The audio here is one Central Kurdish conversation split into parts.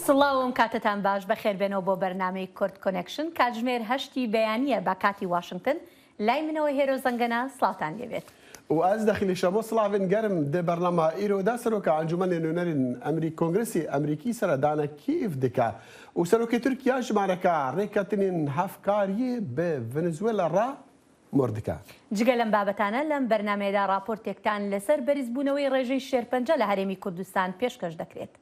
سڵاوم کاتتان باش بەخێربێنەوە بۆ بەرنامەی کورد کۆنێکشن کاتژمێر 8 بەیانیە بە کاتی واشنگتن لای منەوە هێرۆ زەنگەنە سڵاوتان لێبێت. وأز داخل شامو صلاحين جرم ده برنامج إيرو ده سروك أنجمن نونرين أمريكا كونغرسي أمريكي سر دانا كيف دكا وسروك تركيا جماركا ريكاتنين هفكاري بفنزويلا را مردكا. جگەلم بابەتانە لەم بەرنامەیەدا راپۆرتێکتان لەسەر بەریزبوونەوەی ڕێژەی شێرپەنجە لە هەرێمی کوردستان پێشکەش دەکرێت.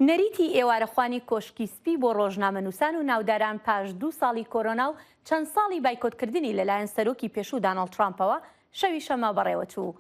نەریتی ئێوارەخوانی کۆشکی سپی بۆ ڕۆژنامەنووسان و ناوداران پاش 2 ساڵی کۆرۆنا و چەند ساڵی بایکۆتکردنی لەلایەن سەرۆکی پێشوو داناڵد ترامپەوە شەوی شەمە بەڕێوەچوو.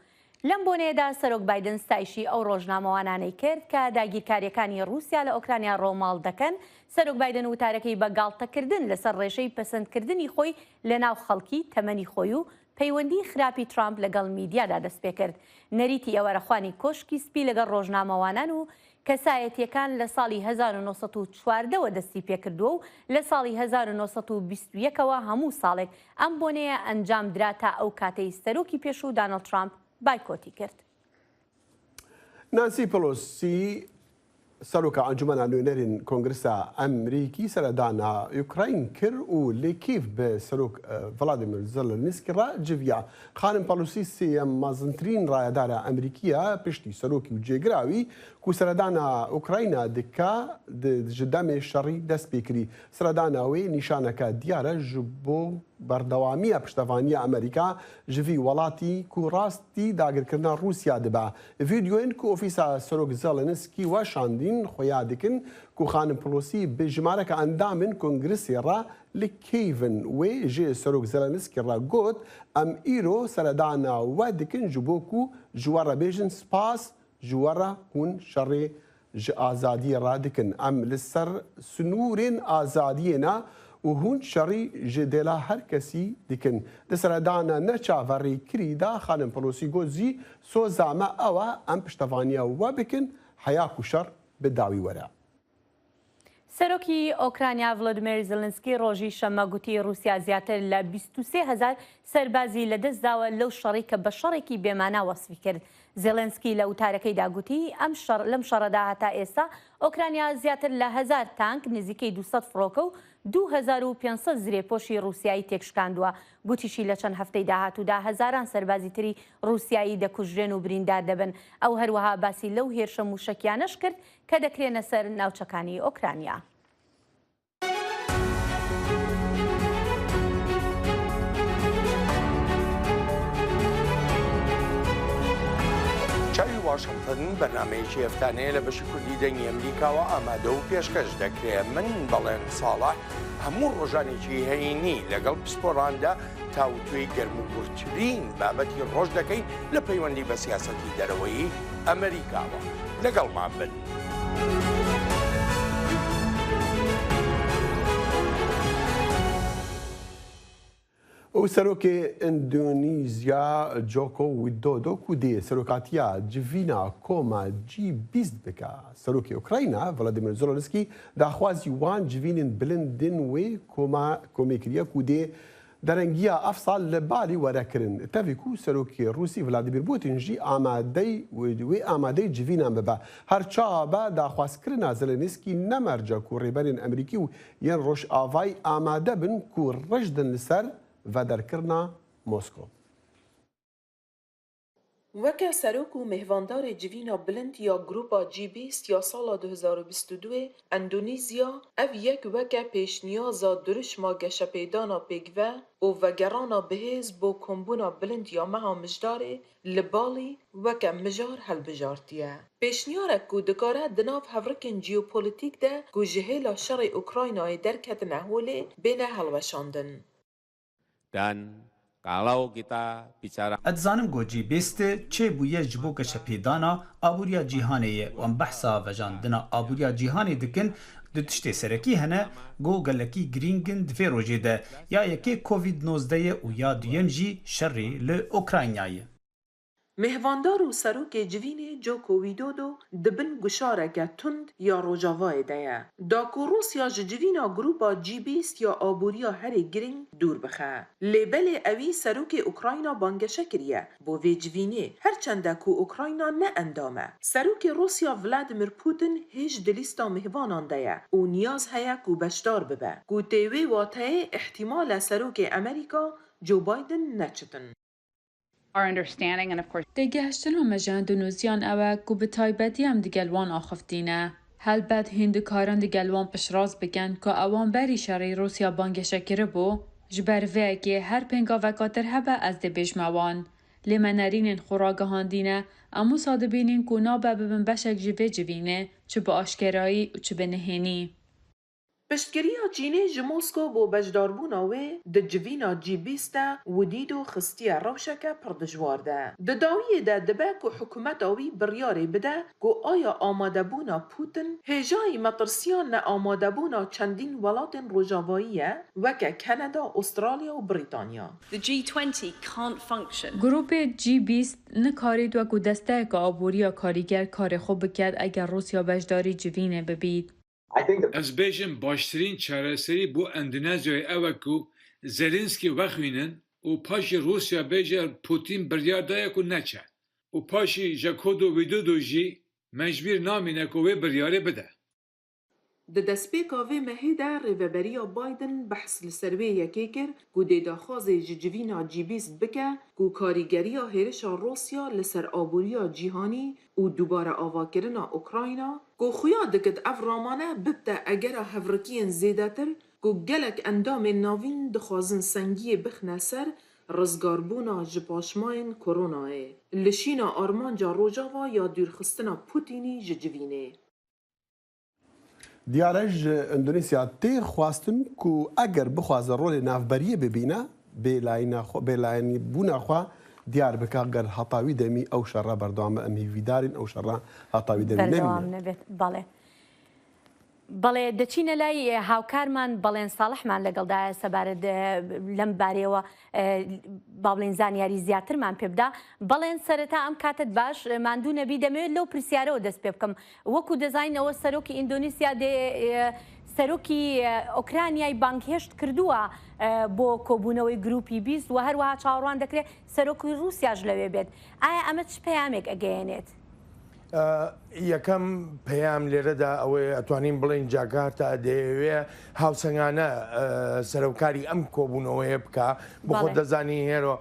لەم بۆنەیەدا سەرۆک بایدن ستایشی ئەو ڕۆژنامەوانانەی کرد کە داگیرکاریەکانی رووسیا لە ئۆکرانیا ڕۆماڵ دەکەن. سەرۆک بایدن وتارەکەی بە گاڵتەکردن لەسەر ڕێژەی پەسەندکردنی خۆی لە ناو خەڵکی تەمەنی خۆی و پەیوەندی خراپی ترامپ لەگەڵ میدیادا دەست پێ کرد. نەریتی ئێوارەخوانی کۆشکی سپی لەگەڵ ڕۆژنامەوانان و کەسایەتیەکان لە ساڵی 1940ەوە دەستی پێکردووە و لە ساڵی 1921ەوە هەموو ساڵێک ئەم بۆنەیە ئەنجام درا تا ئەو کاتەی سەرۆکی پێشوو داناڵد ترامپ بایکۆتی کرد. نانسي بلوسي سروك أنجمن نونرين كونغرسا أمريكي سردانا يوكراين كر ولكيف بسروك فلاديمير زيلينسكي را جفيا خانم بلوسي سي مازنترين رايدارة أمريكية بشتي سروكي وجيغراوي كو سردانا أوكراينا دكا جدام الشري دس بيكري سردانا وي نشانك ديارة جبو بردوامية پشتوانية أمريكا جفي ولاتي كو راستي داگر كرنا روسيا دبا فيديوين كو أوفيسا سروك زيلينسكي وشاندين خويا دكن كو خانم بلوسي بجمارك أندامن كونغرسي را لكيفن وي جي سروك زيلينسكي را قوت أم إيرو سردانا ودكن جبوكو جوارا بيجن سباس جوارا كون شري آزادي را دكن أم لسر سنورين آزادينا وهون شري جدلا هر كسي دكن دسردانا نشافري كريدا خانم بلوسي جوزي سو زعما أوا أم بشتفانيا وبكن حياكو شر بالدعوي ورا. سەرۆکی ئۆکرانیا ڤلۆدیمیر زیلنسکی ڕۆژی شەمە گوتی رووسیا زیاتر لە 23,000 سەربازی لەدەستداوە لەو شەڕی کە بە شەڕێکی بێمانە وەسفی کرد. زیلنسکی لە وتارەکەیدا گوتی لەم شەڕەدا هەتا ئێستا ئۆکرانیا زیاتر لە 1000 تانک نزیکەی 200 فڕۆکە و 2500 زرێپۆشی رووسایی تێکشکاندووە. گوتیشی لە چەند هەفتەی داهاتوودا هەزاران سەربازی تری رووسایی دەکوژرێن و بریندار دەبن. ئەو هەروەها باسی لەو هێرشە موشکیانەش کرد کە دەکرێنە سەر ناوچەکانی ئۆکرانیا. چاوی واشنگتن بەرنامەیەکی هەفتانەیە لە بەشی کوردی دەنگی ئەمریکاوە ئامادە و پێشکەش دەکرێت. من بەڵێن ساڵح هەموو ڕۆژانێکی هەینی لەگەڵ پسپۆراندا تاوتوێی گەرموگورترین بابەتی ڕۆژ دەکەین لە پەیوەندی بە سیاسەتی دەرەوەی ئەمریکاوە. لەگەڵمان بن. وسروك اندونيسيا جوكو ويدودو كودي سروكاتيا جيفينا كوما جي بيست بكا سروك اوكرانيا فلاديمير زيلينسكي داخوازي وان جيفينين بلندن وي كوميكريا كودي درنگيا افصال لبالي وراكرن تافيكو سروكي روسي فلاديمير بوتين جي آمادي جيفينا ببا هر چابا داخواز كرنا زيلينسكي نمرجا كو ريبانين امريكي ين روش آفاي آماده بن كو رجدن لسر و درکرنا موسکو. وکه سروک و مهواندار جوینا بلند یا گروپا جی 20 یا سال 2022 اندونیزیا او یک وکه پیشنیازا درشما گشپیدانا پیگوه و وگرانا بهز بو کمبونا بلند یا مها مجداره لبالی وکه مجار هل بجارتیه. پیشنیارک کو دکاره دناف هفرکن جیوپولیتیک ده کو جهیلا شر اوکراینای درکت نهوله بین هلوشاندن. Dan kalau kita bicara اتزانم گوجی بیسته چه بویه جبو که شپیدانا آبوریا جیهانیه و ام بحثا وجاندنا آبوریا جیهانی دکن دو تشتی سرکی هنه گو گلکی گرینگن دفی روژی ده یا یکی کووید 19 و یا دویم جی شری ل اوکراینیایه. مهواندار و سروک جوین جوکو ویدودو دبن گشارک تند یا روجاوای دیا. داکو روسیا جوینا گروپا G20 یا آبوریا هری گرینگ دور بخه. لیبل اوی سروک اوکراینا بانگشه کریه. بو وی جوینه هرچنده کو اوکراینا نه اندامه. سروک روسیا ولادیمیر پوتین هیچ دلیستا مهوانان دیا. و نیاز هیا کو بشدار ببه. کو تیوی واته احتمال سروک امریکا جو بایدن نچتن. Our understanding and of course دگهشتنا مجان دونوزیان اوه کو به تایبتی هم دگلوان آخفتینه. هلبت هندکاران دگلوان پشراز بگن که اوان بری شری روسیا بانگشه کره بو جبر وی که هر پنگا وکاتر هبه از ده بجموان. لیمنرین خوراگه هاندینه امو ساده بینین که نابه ببن بشک جوه جوینه چه به آشکرایی و چه به نهینی. پشتگیریا چینی جموسکو بو بجداربونا وی د جوینا G20 و دیدو خستیا روشکه پردجوار ده. د داویه ده دبه که حکومت آوی بریاری بده که آیا آماده بونا پوتین هجای مطرسیان نه آماده بونا چندین ولات روجاواییه وکه کانادا، استرالیا و بریتانیا. The G20 can't function. گروپ G20 نکارید و که دسته که آبوریا کاریگر کار خوب بکرد اگر روسیا بجداری جوینه ببید. Ez bêjim baştirîn çareserî bû Endonezyaye ew e ku Zelenskî vexwînin û paşê Rusya bêje Putin biryar daye ku neçe. û paşî Joko Widodo jî mecbîr namîne ku wê biryarê bide. د دسپیکا وی مهیده ریوبریا بایدن بحث لسروی یکی کر گو دیدا خوازه جوینا G20 بکه گو کاریگریا هیرشا روسیا لسر آبوریا جیهانی و دوباره آواکرنا اوکراینا گو خویا دکت افرامانه ببته اگر هفرکین زیده تر گو گلک اندام ناوین دخوازن سنگی بخنه سر رزگاربونا جپاشماین کروناه لشینا آرمانجا روجاوا یا دورخستنا پوتینی جوینه. دیارەش ئەندونیسیا تێر خواستن و ئەگەر بخوازە ڕۆلی ناوبەریە ببینە بێلایەنی بووناخوا دیار بکە گەر هەتاوی دەمی ئەو شەڕە بەردەوامە ئەم هیویدارین ئەو شەڕە هەتاوی دەمی نەبێت. بەڵێ دەچینە لای هاوکارمان بەڵێن ساڵحمان لەگەڵدایە سەبارەت لەم بارەوە با بڵێن زانیاری زیاترمان پێ بدا. بەڵێن سەرەتا ئەم کاتت باش ماندوو نەبی دەمەوێت لەو پرسیارەوە دەست پێ بکەم وەکو دەزانینەوە سەرۆکی ئیندۆنیسیا سەرۆکی ئۆکرانیای بانگهێشت کردووە بۆ کۆبوونەوەی گروپی 20 و هەروەها چاوەڕوان دەکرێت سەرۆکی رووسیاش لەوێ بێت. ئایا ئەمە چ پەیامێک ئەگەیەنێت؟ یەکەم پەیام لێرەدا ئەوەی ئەتوانین بڵین جاکارتا دەیەوێ هاوسەنگانە سەرۆکاری ئەم کۆبوونەوەیە بکە بخۆ دەزانی هێرۆ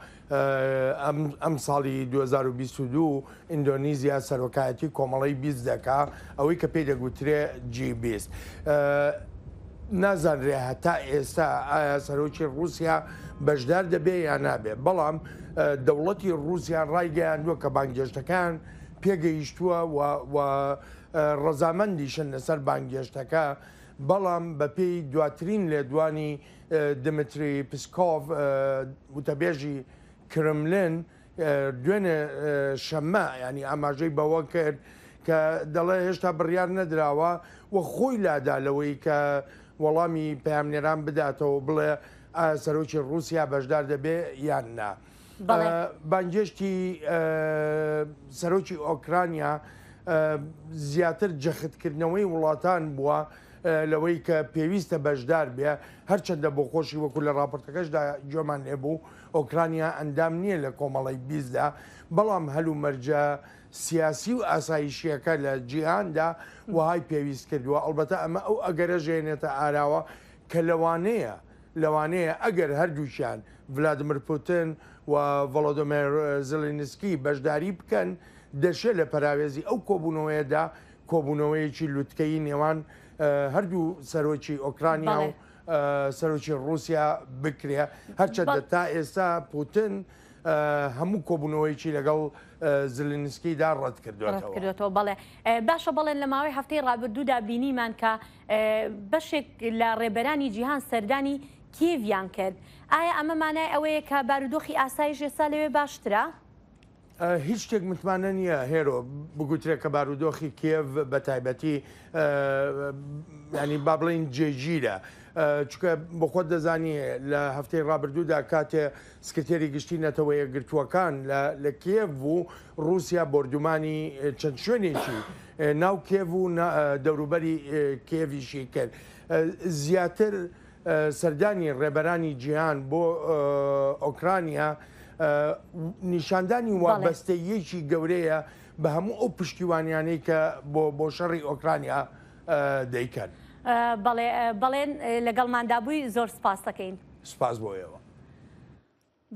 ئەم ساڵی 2022 ئیندۆنیزیا سەرۆکایەتی کۆمەڵی 20 دەکا ئەوەی کە پێی دەگوترێ G20. نازانرێ هەتا ئێستا ئایا سەرۆکی رووسیا بەشدار دەبێ یا نابێ بەڵام دەوڵەتی رووسیا ڕایگەیاندووە کە بانگهێشتەکان پێگەیشتووە و ڕەزامەندیشن لەسەر بانگهێشتەکە بەڵام بەپێی دواترین لێدوانی دمتری پسکۆڤ وتەبێژی کرملن دوێنێ شەمە ینی ئاماژەی بەوە کرد کە دەڵێ هێشتا بڕیار نەدراوە و خۆی لادا لەوەی کە وەڵامی پەیامنێران بداتەوە بڵێ سەرۆکی رووسیا بەشدار دەبێ یان نا. بانگهێشتی سەرۆکی ئۆکرانیا زیاتر جەختکردنەوەی وڵاتان بووە لەوەی کە پێویستە بەشدار بێ هەرچەندە بۆ خۆشی وەکو لە راپۆرتەکەشدا جۆمان هێبوو ئۆکرانیا ئەندام نییە لە کۆمەڵی 20دا بەڵام هەلو مەرجە سیاسی و ئاسایشیەکە لە جیهاندا وهای پێویست کردووە ئەلبەتە ئەمە ئەو ئەگەرە ژێنێتە ئاراوە کە لەوانەیە ئەگەر هەردووشیان ڤلادیمیر پوتین و ڤڵۆدۆمیر زلێنسکی بەشداری بکەن دەشێت لە پەراوێزی ئەو کۆبوونەوەیەدا کۆبوونەوەیەکی لوتکەی نێوان هەردوو سەرۆکی ئۆکرانیا و سەرۆکی رووسیا بکرێ هەرچەندە تا ئێستا پوتین هەموو کۆبوونەوەیکی لەگەڵ زلێنسکیدا ڕەت کردوێتەوە. بەڵێ باشە بڵێن لە ماوەی هەفتەی ڕابردوودا بینیمان کە بەشێک لە ڕێبەرانی جیهان سەردانی کیڤیان کرد. ئایا ئەمە مانای ئەوەیە کە بارودۆخی ئاسایش ئێستا لەوێ باشترە؟ هیچ شتێک متمانە نییە هێرۆ بگوترێت کە بارودۆخی کێڤ بە تایبەتی ینی با بڵین جێگیرە چکە بە خۆت دەزانی لە هەفتەی ڕابردوودا کاتێ سکرتێری گشتی نەتەوە یەکگرتووەکان لە کێڤ بوو رووسیا بردومانی چەند شوێنێکی ناو کێڤ و دەوروبەری کێڤیشی کرد زیاتر سەردانی ڕێبەرانی جیهان بۆ ئۆکرانیا نیشاندانی وابەستەیەکی گەورەیە بە هەموو ئەو پشتیوانیانەی کە بۆ شەڕی ئۆکرانیا دەیکەن. بەڵێن لەگەڵماندا بووی زۆر سپاس دەکەین. سپاس بۆ ئێوە.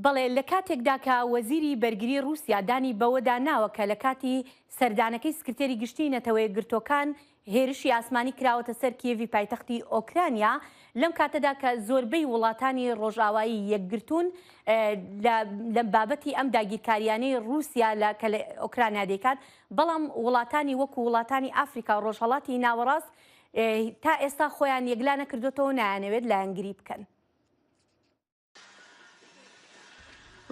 بەڵێ لە کاتێکدا کە وەزیری بەرگری رووسیا دانی بەوەدا ناوە کە لە کاتی سەردانەکەی سکرتێری گشتی نەتەوەی گرتوەکان هێرشی ئاسمانی کراوەتە سەر کیێڤی پایتەختی ئۆکرانیا لەم کاتەدا کە زۆربەی وڵاتانی ڕۆژئاوایی یەکگرتوون لە بابەتی ئەم داگیرکاریانەی رووسیا کە لە ئۆکرانیا دەکات بەڵام وڵاتانی وەکو وڵاتانی ئافریقا و ڕۆژهەڵاتی ناوەڕاست تا ئێستا خۆیان یەکلا نەکردوتەوە نایانەوێت لایەنگری بکەن.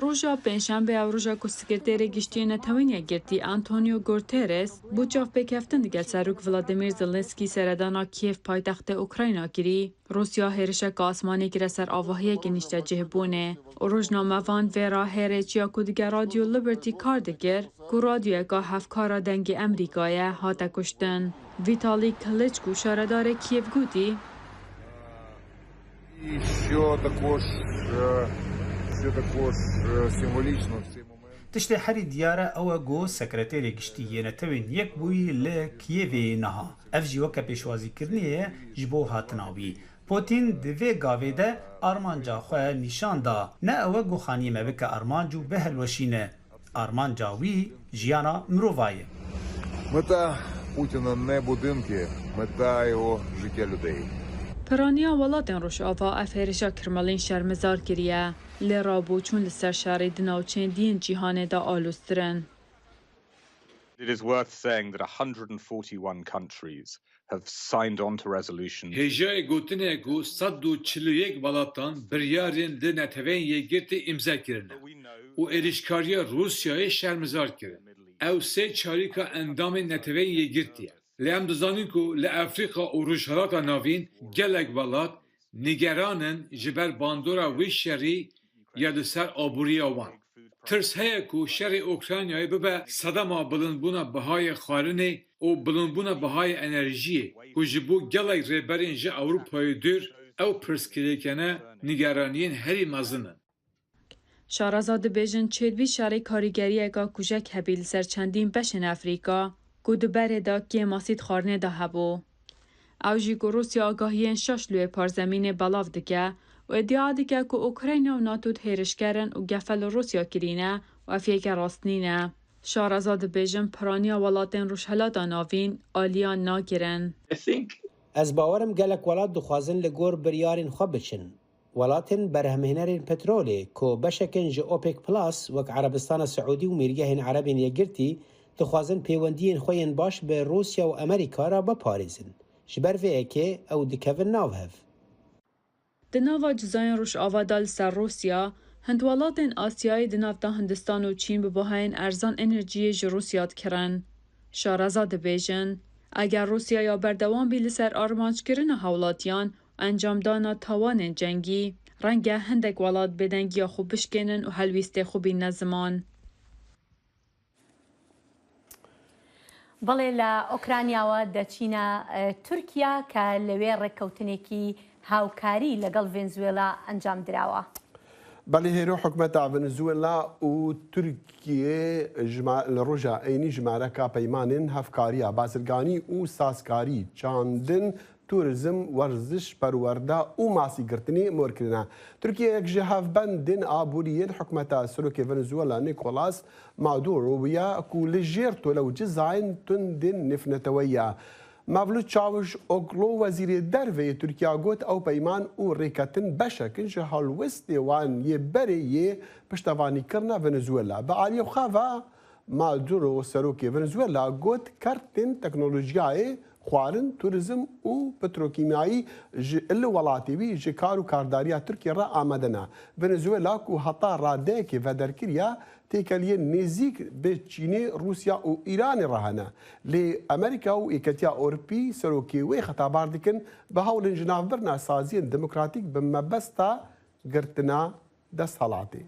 ڕۆژە پێنجشەمبە ڕۆژە کو سکرتێری گشتی نەتەوەی یەکگرتی ئانتۆنیۆ گۆرتێرس بۆ چاوپێکهێفتن دەگەل سەرۆک ڤڵادیمیر زێلێنسکی سەردانا کیێڤ پایتەختە ئوکراینیا کری رووسیا هێرشێکە ئاسمانی کرە سەر ئاڤاهەیەکی نیشتە جێبوونێ و ڕۆژنامەڤان ڤێرا هێرێچیا کو دیگە رادیۆ لیبرتی کار دەکرد کو رادیۆیەکە هەفکارە دەنگی ئەمریکایە هاتە کوشتن. ڤیتالی کلیچکو شارەدارێ کیێڤ گوتی تشتê herî diyar e ew e got sekreterê giştî yê netewên yek bûyî li Kiyevê niha. Ev jî weke pêşwazîkirinê ye ji bo hatina wî. Putin di vê gavê de armanca xwe nîşan da. Ne ew e goxaniyê me bike armanc û bihelweşîne. Armanca wî jiyana mirovan ye. Meta Putina ne budinki, meta yого життя людей. Piraniya welatên Rojava ev hêrişa kirmalên şermezar kiriye. Lê rabûçûn li ser şerê di navçeyên cîhanê de alûztirin. It is worth saying that 141 countries have signed on to resolution. Hêjayê gotinê ku 141 welatan biryarên li netewên yekgirtî imza kirine û êrişkariya Rûsyayê şermezar kirin. Ew sê çarîka endamên netewên yekgirtî ye. Lê em dizanin ku li Afrika û Rojhilata Navîn gelek welat nîgeranin ji ber bandora wî şerî ya li ser aboriya wan. Tirs heye ku şerê Ûkranyayê bibe sedema bilindbûna bihayê xwarinê û bilindbûna bihayê enerjiyê ku ji bo gelek rêberên ji Ewropayê dûr ew pirskirêkene nîgeraniyên herî mezin in. Şarazad dibêjin çêdvî şerê karîgeriyeka kujek hebî li ser çendîn beşên Efrîka ku di berê de kê masî xwarinê de hebû. Ew jî ku Rûsya agahiyên şaş lûyê parzemînê belav dike û iddia dike ku Ukrayna û NATO hêrişkerin û gefel Rûsya kirîne û ev yek rastnîne. Şarazad dibêjin piraniya welatên Rojhilata Navîn aliyan nakirin. Ez bawerim gelek welat dixwazin li gor biryarên xwe biçin. Welatên berhemhênerên petrolê ku beşekin ji OPEC Plus wek Erebistana Siûdî û Mêrgehên Erebên Yekgirtî dixwazin peywendiyên xwe yên baş bi Rûsya û Amerîka re biparêzin. Ji ber vê yekê ew dikevin nav hev. Di nava cizayên Rojava da li ser Rûsya, hind welatên Asyayê di navda Hindistan û Çîn bi buhayên erzan enerjiyê ji Rûsya dikirin. Şarazad dibêjin, eger Rûsya ya berdewam bî li ser armanckirina hewlatiyan û encamdana tawanên cengî, renge hindek welat bêdengiya xwe bişkênin û helwîstê xwe bîne ziman. بەڵێ لە ئۆکرانیاوە دەچینە تورکیا کە لەوێ ڕێککەوتنێکی هاوکاری لەگەڵ ڤێنزوێلا ئەنجام دراوە. بەڵێ هێرۆ حکومەتە ڤێنزوێلا و تورکیە لە ڕۆژە عینی ژمارەکە پەیمانên هەفکاریە بازرگانی û سازکاری çandin تورزم ورزش پەروەردە û masîgirtinê morkirine. Tirkiyeyek ji hevbendên aboriyên hikûmeta Serokê Venezuela Nicolás Maduro wiya ku li jêr tolewcizayên tundên nifneteweyî. Mevlût Çavuşoglu wezîrê derveyê Tirkiya got ew peyman û rêketin beşekin ji helwestê wan yê berê yê piştevanîkirina Venezuela. Bi aliyê xwe ve Maduro Serokê Venezuela got kertên teknolojiyayê خواردن توریزم و پتروکیمیایی اللي ولاتي بي جي كارو كارداريا تركيا را آمدنا فنزويلا كو هطا راديك فدركريا تيكاليا نزيك بتشيني روسيا و إيران رهنا لأمريكا و إيكاتيا أوروبي سروكي وي خطابار دكن بهول جناف برنا سازين ديمقراطيك بمبستا قرتنا دستهلاتي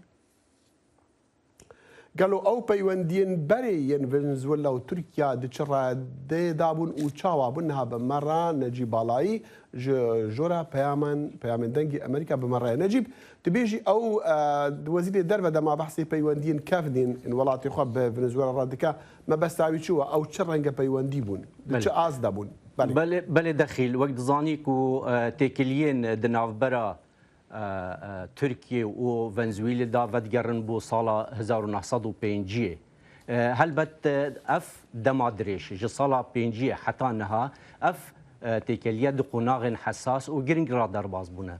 قالوا او بيوندين بري ين فنزويلا وتركيا دشرا دي دابون وتشاوا بنها بمره نجيب بالاي جورا بيامن دنجي امريكا بمره نجيب تبيجي او وزير الدربه ده ما بحثي بيوندين كافدين ان ولاتي خب فنزويلا راديكا ما بس تعوي شو او تشرنجا بيوندي بون دش از دابون بل دخيل وقت زانيكو تيكليين دناف برا تركيا وفنزويلا دا ودگرن بو سالا 1905 هل بت اف دمادريش جي سالا 5 حتى انها اف تيكليا دقناغن حساس وجرينج را درباز بونه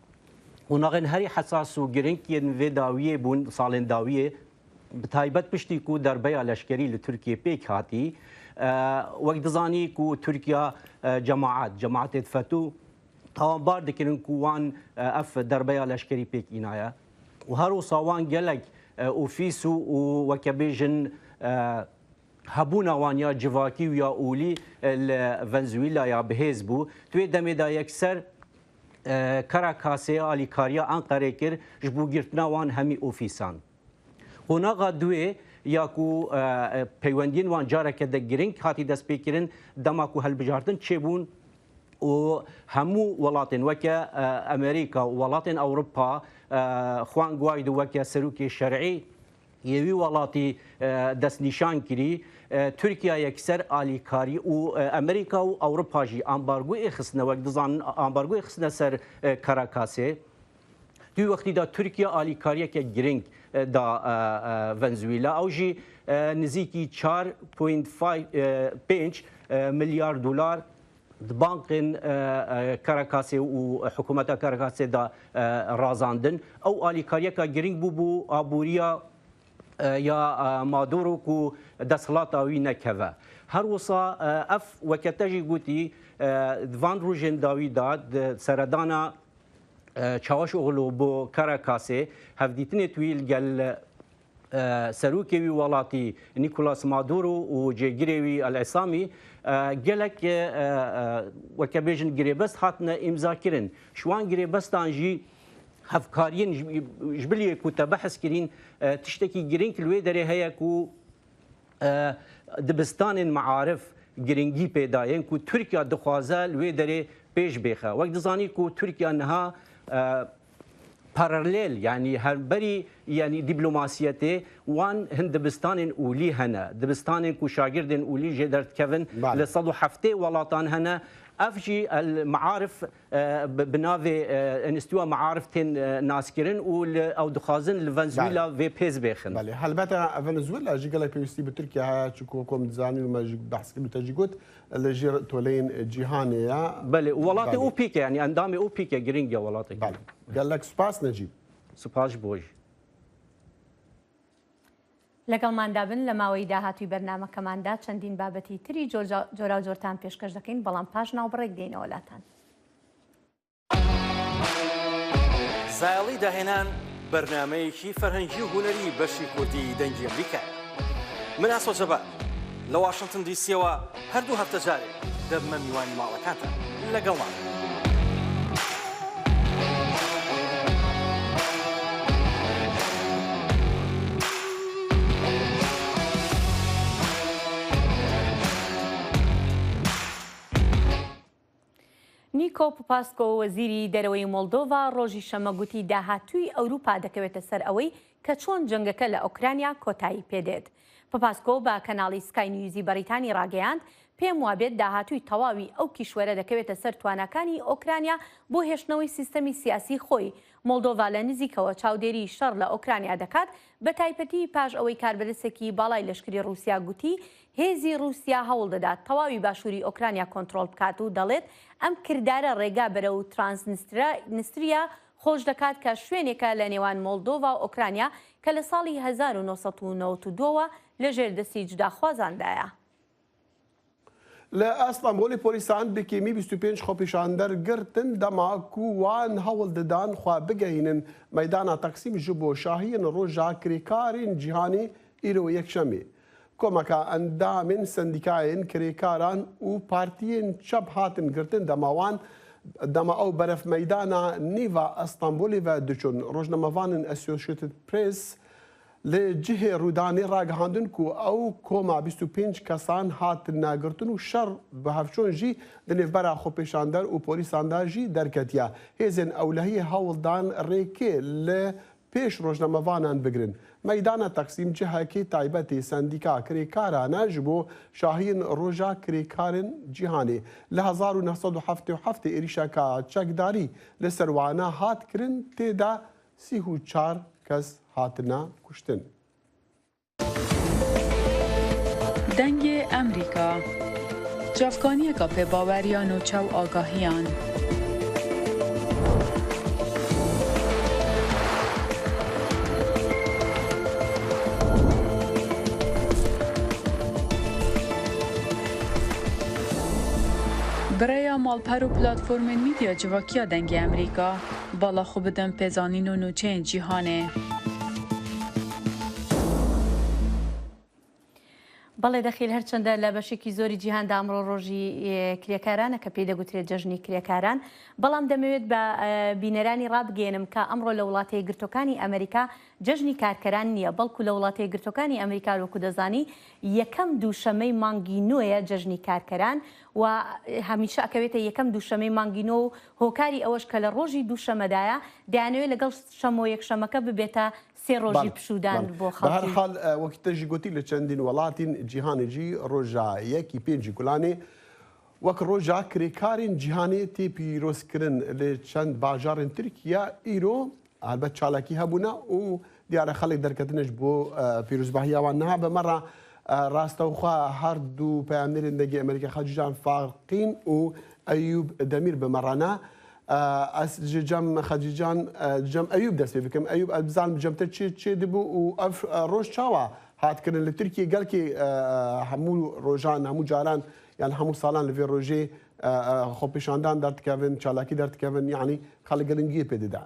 وناغن هري حساس وجرينج ين فيداويه بون سالن داويه بتايبت بشتي كو دربيا لشكري لتركيا بيك هاتي وقت زاني كو تركيا جماعات فتو طبعا بارد كرن كوان اف دربيا لشكري بيك إنايا وهرو صوان جلك اوفيسو وكبيجن هبونا وانيا جواكي ويا اولي فنزويلا يا بهيزبو توي دمي دا يكسر كاراكاسي علي كاريا انقره كر جبو جرتنا وان همي اوفيسان هنا غدوي ياكو بيوندين وان جارك دگرين هاتي دس بيكرن دماكو هالبجارتن تشيبون و همو ولاتن وكا امريكا ولاتن اوروبا خوان غوايدو وكا سروكي الشرعي يوي ولاتي دس نشان كري تركيا يكسر الي كاري و امريكا و اوروبا جي امبارغو اخسنا وقت دزان امبارغو اخسنا سر كاراكاسي دو وقتی دا ترکیا الي کاریه که گرینگ دا فنزويلا او جي نزيكي 4.5 مليار دولار بانكن كاراكاسي وحكومة كاراكاسي دا رازاندن او الي كاريكا جرينج بو ابوريا يا مادورو كو دسلاتا وينا كذا هر وصا اف وكتاجي قوتي فان روجين داويداد سردانا چاوش اغلو بو كاراكاسي هفديتني تويل قال سروكي ولاتي نيكولاس مادورو وجيجريوي العصامي قالك وكبيجن جريبست هاتنا امذاكرن شوان جريبستان جي هفكارين جبلي كنت بحث كرين تشتكي جرين كلوي دري هيا كو دبستان معارف جرينجي بيداين كو تركيا دخوازا لوي دري بيش بيخا وقت زاني كو تركيا انها باراليل يعني هربري يعني دبلوماسيته وان هند دبستان اولي هنا دبستان كو شاغردن اولي جدرت كيفن لصدو حفته ولاتان هنا افجي المعارف بنافي انستوى معارف تن ناسكرين او دخازن لفنزويلا في بيز بيخن بله هل بتا فنزويلا جي قال بي بي تركيا تشكو كوم زاني وما بحث كلو تجيكوت اللي جي تولين جيهانيا بله ولاتي او بيك يعني اندامي او بيك جرينجا ولاتي بله قال لك سباس نجيب سباس بوج لەگەڵماندا بن لە ماوەی داهاتوی بەرنامەکەماندا چەندین بابەتی تری جۆرا و جۆرتان پێشکەش دەکەین بەڵام پاش ناوبڕێک دێنەوە لاتان. زایڵی داهێنان بەرنامەیەکی فەرهەنگی و هونەری بەشی کوردی دەنگی ئەمریکا. من ئاسۆ جەبار لە واشنگتن دیسیەوە هەردوو هەفتە جارێک دەبمە میوانی ماڵەکانتان لەگەڵمان. نیکۆ پوپاسکۆ وەزیری دەرەوەی مۆلدۆڤا ڕۆژی شەمە گوتی داهاتووی ئەوروپا دەکەوێتە سەر ئەوەی کە چۆن جەنگەکە لە ئۆکرانیا کۆتایی پێدێت. پوپاسکۆ بە کەناڵی سکای نیوزی بەریتانی ڕاگەیاند پێم وابێت داهاتووی تەواوی ئەو کیشوەرە دەکەوێتە سەر توانەکانی ئۆکرانیا بۆ هێشتنەوەی سیستەمی سیاسی خۆی. مۆلدۆڤا لە نزیکەوە چاودێری شەڕ لە ئۆکرانیا دەکات بە تایبەتی پاش ئەوەی کاربەدەستێکی باڵای لەشکری رووسیا گوتی هێزی رووسیا هەوڵ دەدات تەواوی باشووری ئۆکرانیا کۆنتترۆل بکات و دەڵێت ئەم کردارە ڕێگا بەرە و ترانسنستریا خۆش دەکات کە شوێنێکە لە نێوان مۆلدۆڤا و ئۆکرانیا کە لە ساڵی 1992ەوە لەژێر دەستی جوداخوازاندایە. لا اسطنبول پۆلیسان بکێمی 25 خۆپیشاندەر گرتن دەما کووان هەوڵ ددان خوا بگەینن مەدانە تەقسیم ji بۆ شاهین ڕۆژا کرێکارین جیهانی ئیرۆ یەکشەمێ کۆمەکە ئەندامین سندیکایên کرێکاران û partiyên çap hatin girtin demawan dema ew beref meydana nîva Estenbolê ve diçûn rojnamevanên Associated Press li cihê Rûdanê ragihandin ku ew koma 25 kesan hatin negirtin û şer bi hevçûn jî di nêvbera xwepêşander û polîsan de jî derketiye. Hêzên ewlehiyê hewl dan rêkê li pêş rojnamevanan bigirin. Meydana Teqsîm cihekê taybetê sendîka kirêkaran ji bo şahiyên roja kirêkarên cîhanê. Li 1977 êrişeka çekdarî li ser wan hat kirin têda 34 kes hatine kuştin. Dengê Emerîka Cavkaniyeka pêbaweriya nûçew agahiyan. Birêya malper û platformên mîdya civakiya dengê Emerîka bala xwe bidin pêzanîn û nûçeyên cîhanê. بەڵێ دەخیل هەرچەندە لە بەشێکی زۆری جیهاندا ئەمڕۆ ڕۆژی کرێکارانە کە پێی دەگوترێت جەژنی کرێکاران بەڵام دەمەوێت بە بینەرانی ڕابگەێنم کە ئەمڕۆ لە وڵاتە یەکگرتوەکانی ئەمریکا جەژنی کارکەران نییە بەڵکو لە وڵاتە یەکگرتوەکانی ئەمریکا وەکو دەزانی یەکەم دووشەمەی مانگی نوێیە جەژنی کارکەران و هەمیشە ئەکەوێتە یەکەم دووشەمەی مانگی نۆ و هۆکاری ئەوەش کە لە ڕۆژی دووشەمەدایە دەیانەوێت لەگەڵ شەمۆ یەکشەمەکە ببێتە سێ ڕۆژی پشودان بۆ خەڵکی. بەهەرحاڵ وەکی تەژی گوتی لە چەندین وڵاتین جیهانێکی ڕۆژا یەکی پێنجی گولانێ وەک ڕۆژا کرێکارین جیهانێ تێ پیرۆزکردن لە چەند باژارên تورکیا ئیرۆ هەلبەت چالاکی هەبوونە و دیارە خەڵک دەرکەتنش بۆ پیرۆزباهیاوان نەها بەمەڕە ڕاستەوخوا هەردوو پەیامنەرێن دەگی ئەمریکا خەجیجان فاقین و ئەیوب دەمیر بەمەڕانە ئەس جەم خەجیجان جەم ئەیوب دەست پێ بکەم ئەیوب ئەبزانم جەمتر چێ دەبوو و ئەف ڕۆژ چاوە هاتکردن لە تورکیە گەلکی هەموو ڕۆژان هەموو جاران یان هەموو ساڵان لەوێ ڕۆژێ خۆپیشاندان دەردکەون چالاکی دەردکەون یعنی خەڵک گەلنگیە پێدەدا.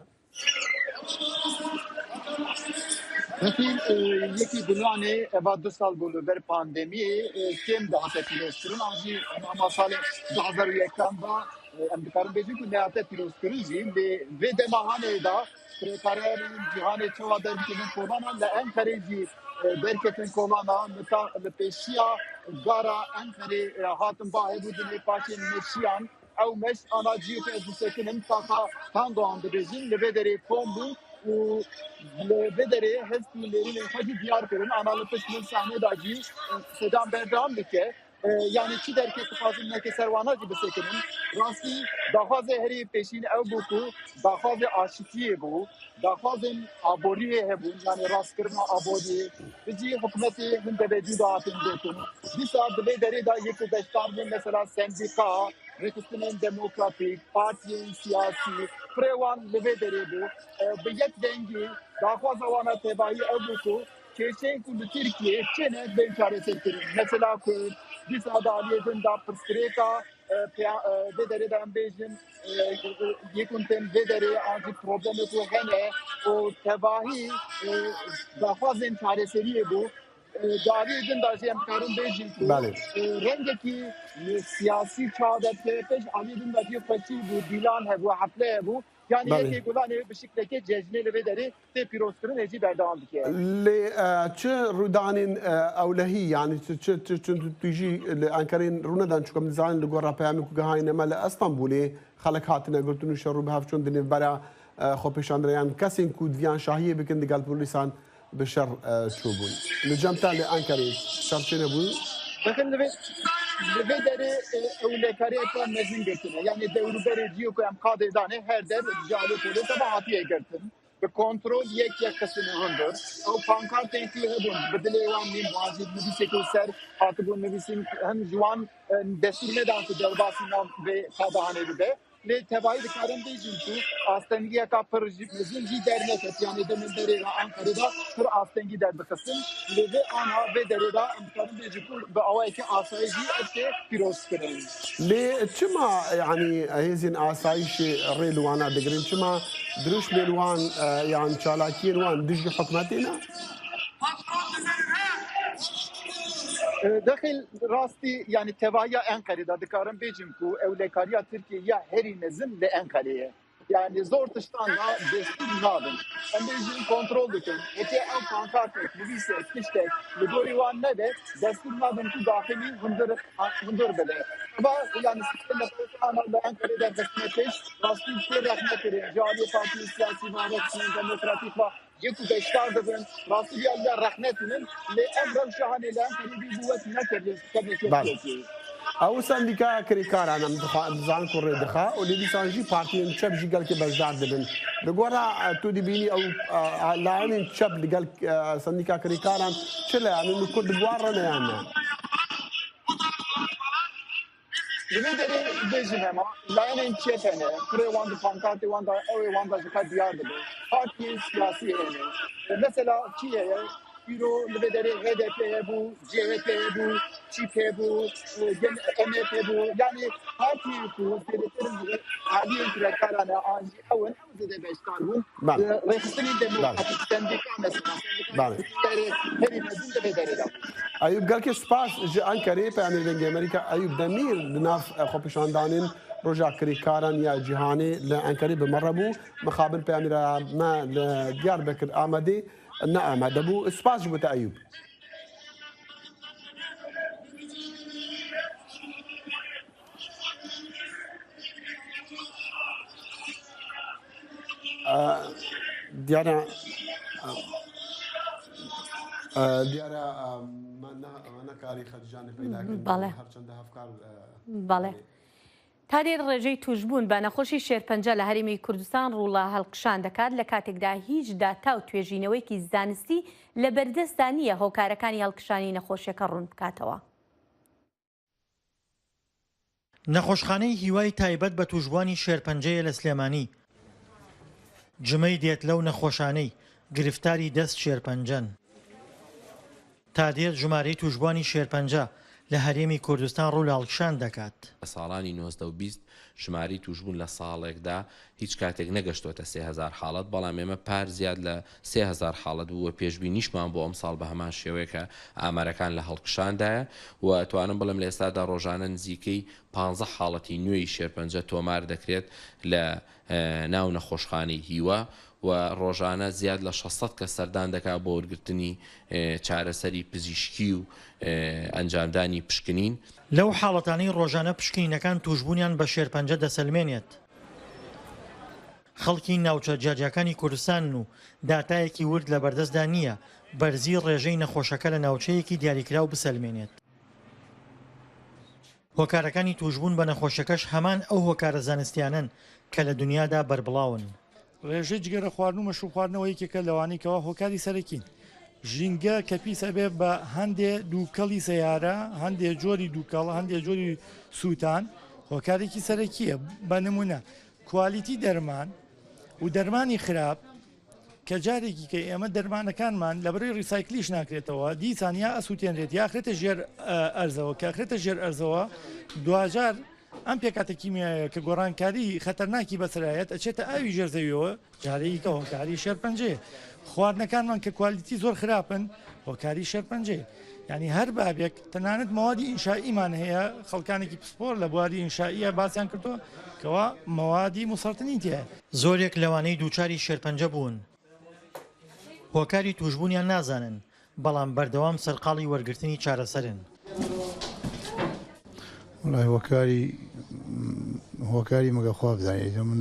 یەکی گولانê eva du sal bû li ber pandemiyê kêm dihate pîrozkirin an jî ama salê 2001 da em dikarin bêjin ku nehate pîrozkirin jî lê vê demahanê da kirêkarerên cîhanê çawa derketin kolanan li Enqerê jî derketin kolana li pêşiya gara Enqerê hatin bahêbû dilê paşên meşiyan ew meş ana cî ez disekinim taqa Tandoğan dibêjin li vê derê kom bû û li vê derê hespî lêrînên xwe jî diyar kirin ana li pişt min sahnê da jî sedan berdam dike yani çi derket dixwazin neke serwana jî bisekinin rastî daxwazê herî pêşîn ew bû ku daxwazê aşitiyê bû daxwazên aboriyê hebûn yani rastkirina aboriyê bi jî hikûmetê hin debêdî da hatin gotin dîsa di vê derê da yek û beşdar bûn mesela sendîka Rekistinên demokratîk, partiyên siyasî, firêwan li vê derê bû bi yek dengî daxwaza wan a têbahî ew bû ku kêşeyên ku li Tirkiyê çêne bên çareserkirin. Mesela ku dîsa da aliyê din da pirsgirêka vê derê de em bêjin yekûn tên vê derê an jî problemê ku hene û têbahî daxwazên çareseriyê bû daviyê din da jî em karin bêjin ku rengekî siyasî çadetê pêş aliyê din da jî xweşî bû dîlan hebû hefle hebû yani yekê gulanê bi şiklekê cejnê li vê derê tê pîrozkirinê jî berdewam dike. Lê çi rûdanên ewlehî yani tu jî li Enqereyên rûnedan çûkem dizanin li gora peyamê ku gihayîne me li Estenbolê xelek hatine girtin û şer û bi hevçûn di nêvbera xwepêşandiriyan kesên ku diviyan şahiyê bikin digal polîsan bi şer çûbûn. Li cem te li Enqerê şer çê nebû? Bakın li vê derê ewlekariya te mezin girtine yani dewrûberê cî ku em qadê danê her der ji alê polê te hatiye girtin. Bi kontrol yek qismê hundir ew pankartên ku hebûn bi dilê wan nîm wan jî nivîsekê ser hatibûn nivîsîn hin ji wan destûr nedan ku derbasî nav vê qadahanê bibe لی تبایی دکارم بیجیم تو آستنگی کا پرژی مزنجی در نکت یعنی دمن دری را انقره دا پر آستنگی در بخصم لی به آنها به دری دا امکان بیجی تو به آوایی که آسایشی ابته پیروز کنن ليه شما يعني هذين آسايش ريلوانا دقرين شما دروش ميلوان يعني شالاكين وان دجي حكمتنا داخل راستي يعني تبعية أنقرة دا دكارم بيجم كو أوليكاريا تركيا هري نزم لأنقرة يعني زور تشتان دا دستور نادن أم بيجم كنترول دكن اتي أو كانكارتك ببيسة تشتك لدوري وان نده دستور نادن كو داخلي هندر بده با يعني سكتنا فرقانا لأنقرة دا دستمتش راستي في رحمة كرين جالي بارتي سياسي واركسين ديمقراطيك و يكو بيشتار دبن راسي بيالله رحمتنن لأمر شهاني لأنقرة دي بوت نكر كبير او سندیکا کریکارا نم دزان کور دخا و لیدی سانجی پارتی چپ جیگل که بزدار دبن لگورا تو دی بینی او لاین چپ لگل سندیکا کریکارا چله انو کود دوار نه یعنی لماذا بيجي ما لاين تشيفنه كل واحد فانكاتي واحد أو واحد جكاد ديار ده بارتي سياسي هنا مثلا شيء يرو لماذا HDP بو JHP بو CHP بو MHP بو يعني بارتي كو تدري عادي كركارنا عندي أول زي بيشتغلون رئيسين ديمقراطيك سنديكا مثلا هري مزين تبدأ ایوب گل که سپاس جه انکره په امریکا امریکا ایوب دمیر دناف خوپشاندانین روجا کریکاران یا جهانی لانکره بمربو مخابل په امریکا ما لديار بكر آمده نه آمده بو سپاس جبوت ایوب دیانا ما نکاری خرجانی پیدا کرد هر چند افکار بله تادی ڕێژەی توشبوون بە نەخۆشی شێرپەنجە لە هەرێمی کوردستان ڕووڵە هەڵقشان دەکات لە کاتێکدا هیچ داتا و توێژینەوەیکی زانستی لە بەردەستدا نییە هۆکارەکانی هەڵقشانی نەخۆشیەکە ڕوون بکاتەوە. نەخۆشخانەی هیوای تایبەت بە توشبوانی شێرپەنجەیە لە سلێمانی جمەی دێت لەو نەخۆشانەی گرفتاری دەست شێرپەنجەن. تا دێت ژمارەی توشبوانی شێرپەنجە لە هەرێمی کوردستان ڕوو لە هەڵکشان دەکات. لە ساڵانی 1920 ژماری توشبوون لە ساڵێکدا هیچ کاتێک نەگەشتۆتە 3000 حاڵەت بەڵام ئێمە پار زیاد لە 3000 حاڵەت بووە پێشبینیشمان بۆ ئەم ساڵ بە هەمان شێوەیەکە ئامارەکان لە هەڵکشاندایە و توانم بڵم لە ئێستادا ڕۆژانە نزیکەی 15 حاڵەتی نوێی شێرپەنجە تۆمار دەکرێت لە ناو نەخۆشخانەی هیوە و ڕۆژانە زیاد لە 600 کە سەردان دەکات بۆ وەرگرتنی چارەسەری پزیشکی و ئەنجامدانی پشکنین. لەو حاڵەتانەی ڕۆژانە پشکنینەکان توشبوونیان بە شێرپەنجە دەسەلمێنێت. خەڵکی ناوچە جیاجیەکانی کوردستان و داتایەکی ورد لە بەردەستدا نییە بەرزی ڕێژەی نەخۆشەکە لە ناوچەیەکی دیاریکراو بسەلمێنێت. هۆکارەکانی توشبوون بە نەخۆشەکەش هەمان ئەو هۆکارە زانستیانن کە لە دنیادا بەربڵاون. ڕێژەی جگەرە خواردن و مەشروب خواردنەوەیەکێکە لەوانەیەکەوە هۆکاری سەرەکین. ژینگە کە پیسە بێ بە هەندێ دووکەڵی سەیارە، هەندێک جۆری دووکەڵ، هەندێک جۆری سووتان هۆکارێکی سەرەکیە. بە نمونە کوالیتی دەرمان و دەرمانی خراپ کە جارێکی کە ئێمە دەرمانەکانمان لە بەرەوەی ڕیسایکلیش ناکرێتەوە دیسان یا ئەسووتێنرێت یا ئەخرێتە ژێر ئەرزەوە کە ئەخرێتە ژێر ئەرزەوە دوجار ئەم پێکاتە کیمیایە کە گۆڕانکاری خەتەرناکی بەسرایەت ئەچێتە ئاوی ژێرزەویەوە جارەیە کە هۆکاری شێرپەنجەیە. خواردنەکانمان کە کوالیتی زۆر خراپن هۆکاری شێرپەنجەیە. یعنی هەر بابێک تەنانەت مەوادی ئینشائیمان هەیە خەڵکانێکی پسپۆر لە بواری ئینشائیە باسییان کردووە کەوا مەوادی موسەرتنی تایە. زۆرێک لەوانەی دووچاری شێرپەنجە بوون. هۆکاری توشبوونیان نازانن بەڵام بەردەوام سەرقاڵی وەرگرتنی چارەسەرن. والله هۆکاری مەگەخوا بزانێت من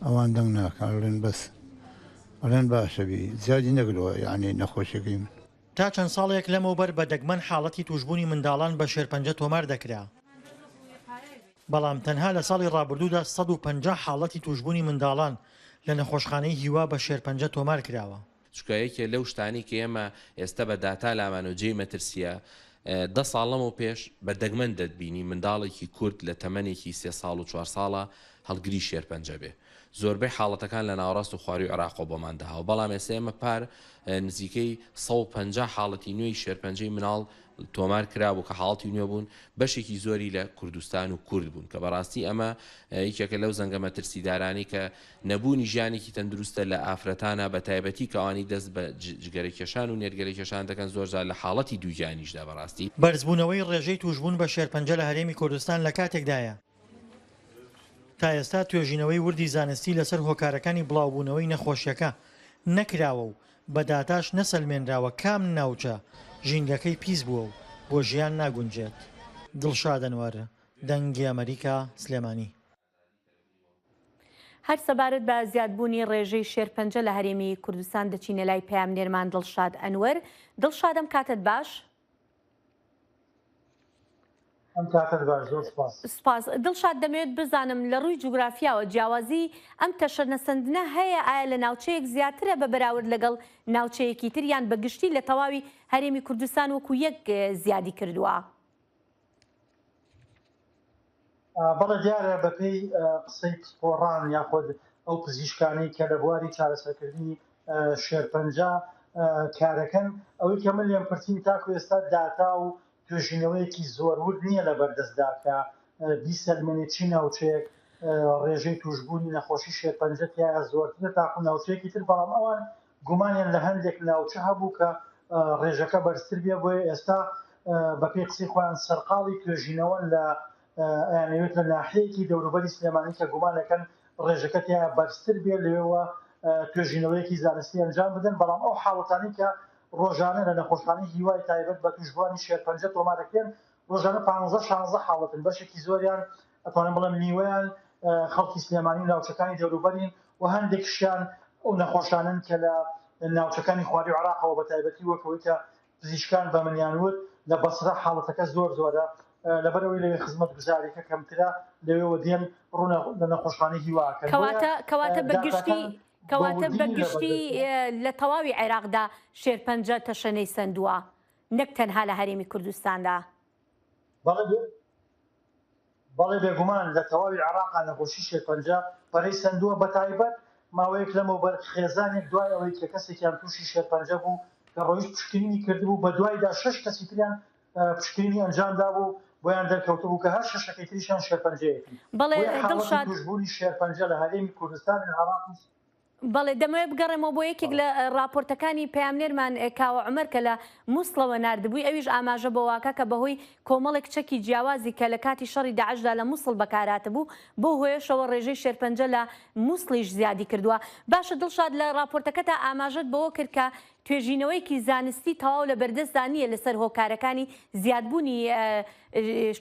ئەوان دەنگ ناکەڵێن بەس ئەڵێن باشەبی زیادی نەگرەوە یعنی نەخۆشیەکەی من. تا چەند ساڵێک لەمەوبەر بە دەگمەن حاڵەتی توشبوونی منداڵان بە شێرپەنجە تۆمار دەکرا. بەڵام تەنها لە ساڵی ڕابردوودا 150 حاڵەتی توشبوونی منداڵان لە نەخۆشخانەی هیوا بە شێرپەنجە تۆمار کراوە. چکایەکێ لەو شتانی کە ئێمە ئێستا بە داتا لامانۆجێی مەترسیە ده ساڵ لەمەوە پێش بەردەگمەن دەتبینی منداڵێکی کورد لە تەمەنێکی 3 ساڵ و 4 ساڵە هەڵگری شێرپەنجە بێ زۆربەی حاڵەتەکان لە ناوەڕاست و خواروی عێراقەوە بۆمان دەهاو بەڵام ئێستا ئێمە پار نزیکەی 150 حاڵەتی نوێی شێرپەنجەی مناڵ تۆمار کرابوو کە حاڵەتی نوێ بوون بەشێکی زۆری لە کوردستان و کورد بوون کە بەڕاستی ئەمە یەکێکە لەو زەنگە مەترسیدارانی کە نەبوونی ژیانێکی تەندروستە لە ئافرەتانە بە تایبەتی کەوانی دەست بە جگەرەکێشان و نێرگەرەکێشان دەکەن زۆرجار لە حاڵەتی دووجانیشدا بەڕاستی بەرزبوونەوەی ڕێژەی توشبوون بە شێرپەنجە لە هەرێمی کوردستان لە کاتێکدایە تا ئێستا توێژینەوەی وردی زانستی لەسەر هۆکارەکانی بڵاوبوونەوەی نەخۆشیەکە نەکراوە و بە داتاش نەسەلمێنراوە کام ناوچە ژینگەکەی پیس بووە و بۆ ژیان ناگونجێت. دڵشاد ئەنوەر، دەنگی ئەمریکا، سلێمانی. هەر سەبارەت بە زیادبوونی ڕێژەی شێرپەنجە لە هەرێمی کوردستان دەچینە لای پەیامنێرمان دڵشاد ئەنوەر. دڵشادم کاتت باش؟ سپاس. دڵشاد دەمەوێت بزانم لە ڕووی جوگرافیاوە جیاوازی ئەم تەشەنەسەندنە هەیە ئایا لە ناوچەیەک زیاترە بە بەراورد لەگەڵ ناوچەیەکی تریان بەگشتی لە تەواوی هەرێمی کوردستان وەکو یەک زیادی کردووە؟ بەڵێ دیارە بەپێی قسەی پسپۆڕان یاخود ئەو پزیشکانەی کە لە بواری چارەسەرکردنی شێرپەنجە کارەکەن ئەوەی کە من لێم پرسیم تاکو ئێستا داتا و توێژینەوەیەکی زۆرورد نییە لە بەردەستدا کە بیسەلمێنێتی ناوچەیەک ڕێژەی توشبوونی نەخۆشی شێرپەنجە تایە زۆرترە تاکو ناوچەیەکی تر بەڵام ئەوان گومانیان لە هەندێک ناوچە هەبوو کە ڕێژەکە بەرزتر بێ بۆیە ئێستا بەپێی قسەی خۆیان سەرقاڵی توێژینەوە لە یانەوێت لە ناحەیەکی دەوروبەری سلێمانی کە گومانەکەن ڕێژەکە تایە بەرزتر بێ لەوێەوە توێژینەوەیەکی زانستی ئەنجام بدەن بەڵام ئەو حاڵەتانی کە ڕۆژانە لە نەخۆشخانەی هیوای تایبەت بە توشبوانی شێرپەنجە تۆمارەکەن ڕۆژانە 15-16 حاڵەتن بەشێکی زۆریان ئەتوانم بڵێم نیوەیان خەڵکی سلێمانی ناوچەکانی دەوروبەرین و هەندێکشیان ئەو نەخۆشانن کە لە ناوچەکانی خواردی و عێراقەوە بە تایبەتی وەکەوەی کە پزیشکان بە منیانوت لە بەسرە حاڵەتەکە زۆرە لەبەرەوەی لەوێ خزمەت گوزاریەکە کەمترە لەوێەوە دێن ڕوو لە نەخۆشخانەی هیواکەن کەواتە بەگشتی لە تەواوی عێراقدا شێرپەنجە تەشەنەی سندووە نەک تەنها لە هەرێمی کوردستاندا. بەڵێ بێگومان لە تەواوی عێراقا نەخۆشی شێرپەنجە پەرەی سندووە بە تایبەت ماوەیەک لەمەوە بەر خێزانێک دوای ئەوەی کە کەسێکیان تووشی شێرپەنجە بوو کە ڕۆیشت پشکنینی کردبوو بە دوایدا 6 کەسی تریان پشکنینی ئەنجامدا بوو بۆیان دەرکەوتە بوو کە هەر شەشەکەی تریشان شێرپەنجەیەکی. بەڵێ دڵشاد توشبوونی شێرپەنجە لە هەرێمی کوردستان عێراق بەڵێ دەمەوێت بگەڕێمەوە بۆ یەکێک لە راپۆرتەکانی پەیامنێرمان کاوە عومەر کە لە مووسڵەوە ناردبووی ئەویش ئاماژە بۆ واکە کە بەهۆی کۆمەڵێک چەکی جیاوازی کە لە کاتی شەڕی داعشدا لە مووسڵ بەکاراتە بوو بۆ هۆیشەوە ڕێژەی شێرپەنجە لە مووسڵیش زیادی کردووە. باشە دڵشاد لە راپۆرتەکەتا ئاماژەت بەوە کرد کە توێژینەوەیکی زانستی تەواو لە بەردەستدا نیە لەسەر هۆکارەکانی زیادبوونی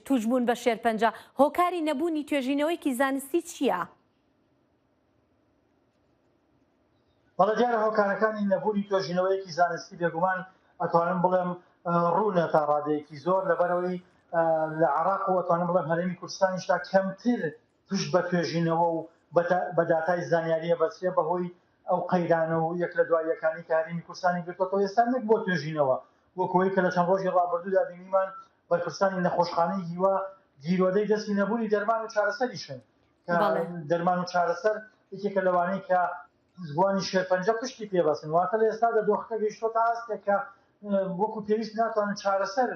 توشبوون بە شێرپەنجە. هۆکاری نەبوونی توێژینەوەیکی زانستی چییە؟ بەڵێ دیارە هۆکارەکانی نەبوونی توێژینەوەیەکی زانستی بێگومان ئەتوانم بڵێم ڕوونە تا ڕادەیەکی زۆر لەبەرەوەی لە عێراق و ئەتوانم بڵێم هەرێمی کوردستانیشتا کەمتر پشت بە توێژینەوە و بە داتای زانیاریە بەچێ بەهۆی ئەو قەیرانە و یەک لە دواییەکانی کە هەرێمی کوردستانی گرتوەوە ئێستا نەک بۆ توێژینەوە وەکەوەی کە لە چەند ڕۆژی ڕابردوودا بینیمان بەرپرسانی نەخۆشخانەی هیوا گیرۆدەی دەستی نەبوونی دەرمان و چارەسەریشن کە دەرمان و چارەسەر یەکێکە لەوانەی کە زبانی شێرپەنجە پشتی پێبەسن واتە لە ئێستا دۆخەکە گەیشتۆتە ئاستێک کە وەکو پێویست ناتوانن چارەسەر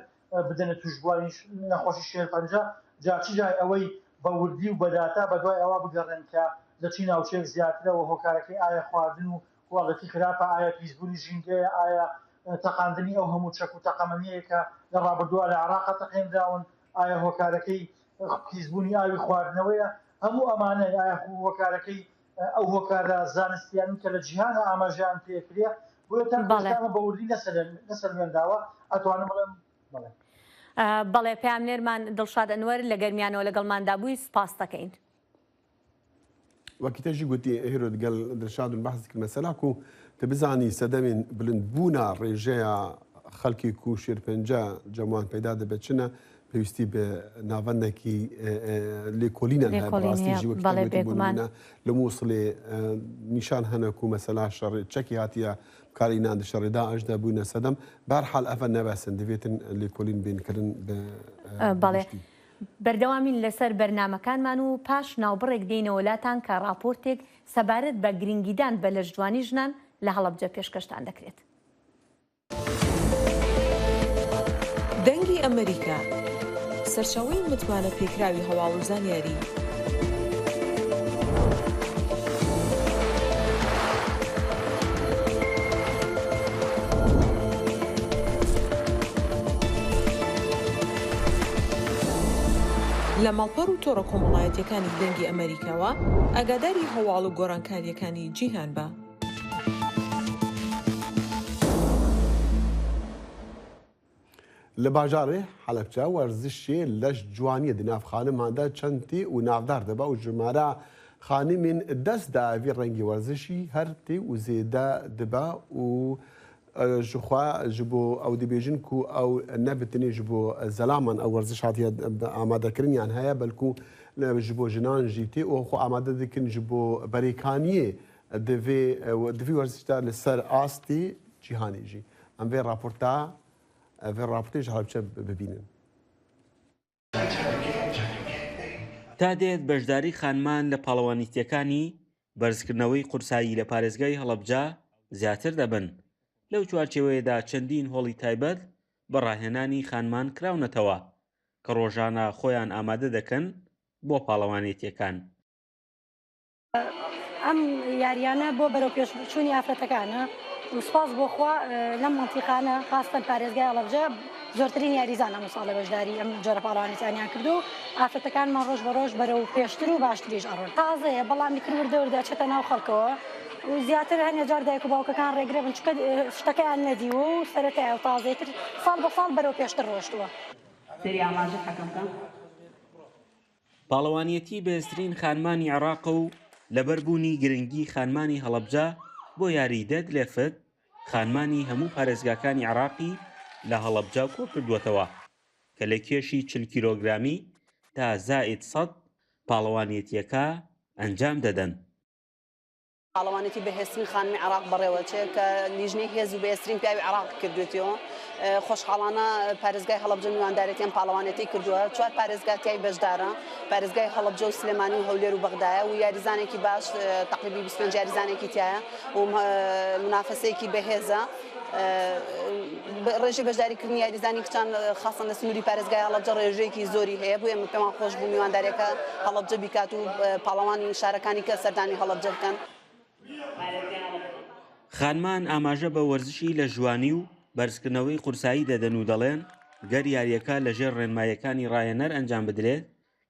بدەنە توشبوانی نەخۆشی شێرپەنجە جاچی جای ئەوەی بە وردی و بەداتا بە دوای ئەوە بگەڕێن کە لە چی ناوچەیەک زیاترەوە هۆکارەکەی ئایا خواردن و کوڵەتی خراپە ئایا پیسبوونی ژینگەیە ئایا تەقاندنی ئەو هەموو چەک و تەقەمەنیەیە کە لە ڕابردووە لە عێراق تەقێنراون ئایا هۆکارەکەی پیسبوونی ئاوی خواردنەوەیە هەموو ئەمانە ئایا هۆکارەکەی ئەو هۆکارە زانستیانی کە لە جیهانە ئاماژیان پێکرێ بۆیە تەنها بە وردی نەسەلمێنداوە ئەتوانم بڵێم بەڵێ پەیامنێرمان دڵشاد ئەنوەر لە گەرمیانەوە لەگەڵماندا بووی سپاس دەکەین. وەکیتەژی گوتی هێرۆ دڵشاد و بەحث کرد مەسەلاک و تبزانی سەدەمین بلندبوونا ڕێژەیە خەڵکی و شێرپەنجە جەموان پەیدا دەبێت چنە پێویستی بە ناوەندێکی لێکۆلینە لە مووسڵێ نیشان هەنەک و مەسەلا چەکی هاتیە کارینان شەڕێدا ئەشدا بووینە سەدەم بارحال ئەفە نەباسن دەبێتن لێکۆلین بینکردن بەڵێ بەردەوامین لەسەر بەرنامەکانمان و پاش ناوبڕێک دێنەوەلاتان کە راپۆرتێک سەبارەت بە گرنگیدان بە لەشجوانی ژنان لە هەڵەبجە پێشکەشتان دەکرێت. دەنگی ئەمریکا سەرچاوەی متمانە پێکراوی هەواڵ و زانیاری لە ماڵپەڕ و تۆڕە کۆمەڵایەتیەکانی دەنگی ئەمریکاوە ئاگاداری هەواڵ و گۆڕانکاریەکانی جیهان بە. لە باژارێ حەلەبجە وەرزشێ لەش جوانیە دناف خانماندا چەندی و ناودار دەبا و ژمارە خانمین دەست داوی ڕەنگی وەرزشی هەرتی و زێدە دەبا و ژخوا ji بۆ ئەو دەبێژن و ئەو نەبتنی ji بۆ زەلامان ئەو وەرزش هاتیە ئامادەکردنیان هەیە بەلکو ji بۆ ژنان ژیتێ و خۆ ئامادە دەکەن ji بۆ بەریکانیە دەوی وەرزشدا لەسەر ئاستی جیهانیژی ئەم vê raporta vê raportê ji Helebce bibînin. تا دێت بەشداری خانمان لە پاڵەوانیتیەکانی بەرزکردنەوەی قورسایی لە پارێزگای هەڵەبجە زیاتر دەبن. لەو چوارچێوەیەدا چەندین هۆڵی تایبەت بە ڕاهێنانی خانمان کراونەتەوە کە ڕۆژانە خۆیان ئامادە دەکەن بۆ پاڵەوانێتیەکان. ئەم یاریانە بۆ بەرەو پێشچوونی ئافرەتەکانە وسپاس بۆ خوا لەم منتیقانە خاستن پارێزگای هەڵەبجە زۆرترین یاریزان ئەم ساڵە بەشداری ئەم جۆرە پاڵەوانیتیانیان کردو و ئافرەتەکانمان ڕۆژ بە ڕۆژ بەرەو پێشتر و باشتریش ئەڕۆن تازەیە بەڵام میکرووردەوردە چێتە ناو خەڵکەوە و زیاتر هەنێ جار دایک و باوکەکان ڕێگرە بن چکە شتەکەیان نەدیوە و سەرەتای و تازەیتر ساڵ بە ساڵ بەرەو پێشتر ڕۆشتووە. پاڵەوانیەتی بەهێزترین خانمانی عێراق و لەبەربوونی گرنگی خانمانی هەڵەبجە بۆ یاریدەت لێفت خانمانی هەموو پارێزگاکانی عێراقی لە هەڵەبجە کۆ کردووەتەوە کە لە کێشی 40 کیلۆگرامی تا زائید 100 پاڵەوانیەتیەکە ئەنجام دەدەن. پاڵەوانێتی بەهێزترین خانمی عێراق بەڕێوەچێ کە لیژنەی هێز و بەهێزترین پیاوی عێراق کردوێتەوە خۆشحاڵانە پارێزگای هەڵەبجە میواندارەتیان پاڵەوانێتی کردووە 4 پارێزگاتیای بەشدارە پارێزگای هەڵەبجە و سلێمانی و هەولێر و بەغدایە و یاریزانێکی باش تقریبی 25 یاریزانێکی تایە و منافەسەیەکی بەهێزە ڕێژەی بەشداریکردنی یاریزانی کچان خاصن لە سنووری پارێزگای هەڵەبجە ڕێژەیەکی زۆری هەیە بۆ ئێمە پێمان خۆش بوو میواندارێکە هەڵەبجە بیکات و پاڵەوانی شارەکانی کە سەردانی هەڵەبجە بکەن. خانمان ئاماژە بە وەرزشی لە ژوانی و بەرزکردنەوەی قورسایی دەدەن و دەڵێن گەر یاریەکە لەژێر ڕێنمایەکانی ڕایەنەر ئەنجام بدرێت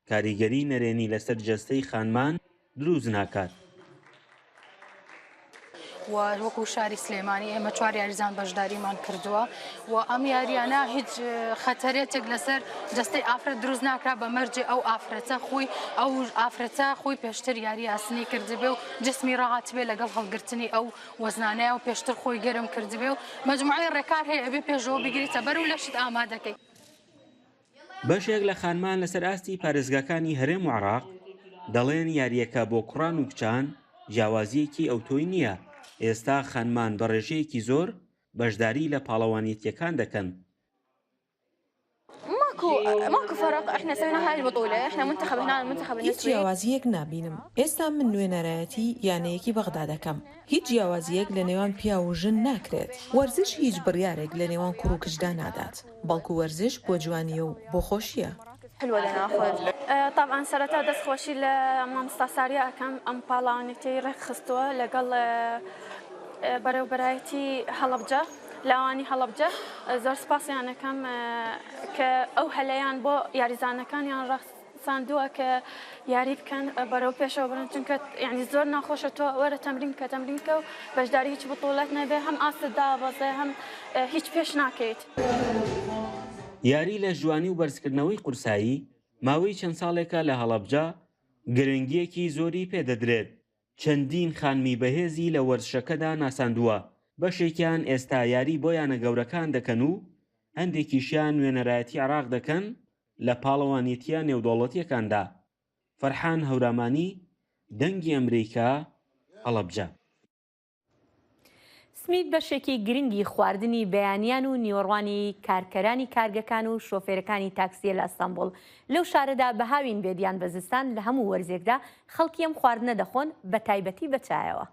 کاریگەری نەرێنی لەسەر جەستەی خانمان دروست ناکات. و وەکو شاری سلێمانی ئێمە 4 یاریزان بەشداریمان کردووە و ئەم یاریانە هیچ خەتەرێتێک لەسەر جەستەی ئافرەت دروست ناکرا بە مەرجێ ئەو ئافرەتە خۆی ئەو ئافرەتە خۆی پێشتر یاری ئاسنی کردبێ و جسمی ڕاهات بێ لەگەڵ هەڵگرتنی ئەو وەزنانەیە و پێشتر خۆی گەرم کردبێ و مەجموعەی ڕێکار هەیە ئەبێ پێشەوە بگریتە بەر و لەشت ئامادەکەی. بەشێک لە خانمان لەسەر ئاستی پارێزگاکانی هەرێم و عێراق دەڵێن یاریەکە بۆ کوڕان و کچان جیاوازیەکی ئەوتۆی نییە. ئێستا خانمان بە ڕێژەیەکی زۆر بەشداری لە پاڵەوانیتیەکان دەکەن. ماكو فرق احنا سوينا هاي البطولة احنا منتخب هنا المنتخب هیچ جیاوازیەک نبینم ئێستا من نوێنەرایەتی یانەیەکی بەغدا دەکەم هیچ جیاوازیەک لە نێوان پیا و ژن ناکرێت وەرزش هیچ بڕیارێک لە نێوان کوڕ و کچدا نادات بەڵکو وەرزش بۆ جوانیە و بۆ خۆشیە. حلوة لناخذ طبعا سرتا دەست خۆشی لە مامۆستا ساریە ئەەکەم ئەم پاڵاوانێتی ڕێکخستووە لەگەڵ بەرەوبەرایەتی هەڵەبجە لاوانی هەڵەبجە زۆر سپاسیانەکەم کە ئەو هەلەیان بۆ یاریزانەکانیان ڕەخساندووە کە یاری بکەن بەرەو پێشەوە برن چونکە یعنی زۆر ناخۆشە تۆ وەرە تەمرین کە و بەشداری هیچ بطوڵەت نەبێ هەم ئاست دابەزێ هەم هیچ پێش ناکەیت. یاری لە جوانی و بەرزکردنەوەی قورسایی ماوەی چەند ساڵێکە لە هەڵەبجە گرنگیەکی زۆری پێدەدرێت چەندین خانمی بەهێزی لە وەرزشەکەدا ناساندووە بەشێکیان ئێستا یاری بۆ یانە گەورەکان دەکەن و هەندێکیشیان نوێنەرایەتی عراق دەکەن لە پاڵەوانیەتیە نێودەوڵەتیەکاندا. فەرحان هەورامانی، دەنگی ئەمریکا، هەڵەبجە. سمیت بەشێکی گرنگی خواردنی بەیانیان و نیوەڕوانی کارکەرانی کارگەکان و شۆفێرەکانی تاکسیە لە ئەستەمبوڵ. لەو شارەدا بە هاوین بێدیان بەزستان لە هەموو وەرزێکدا خەڵکی ئەم خواردنە دەخۆن بە تایبەتی بە چایەوە.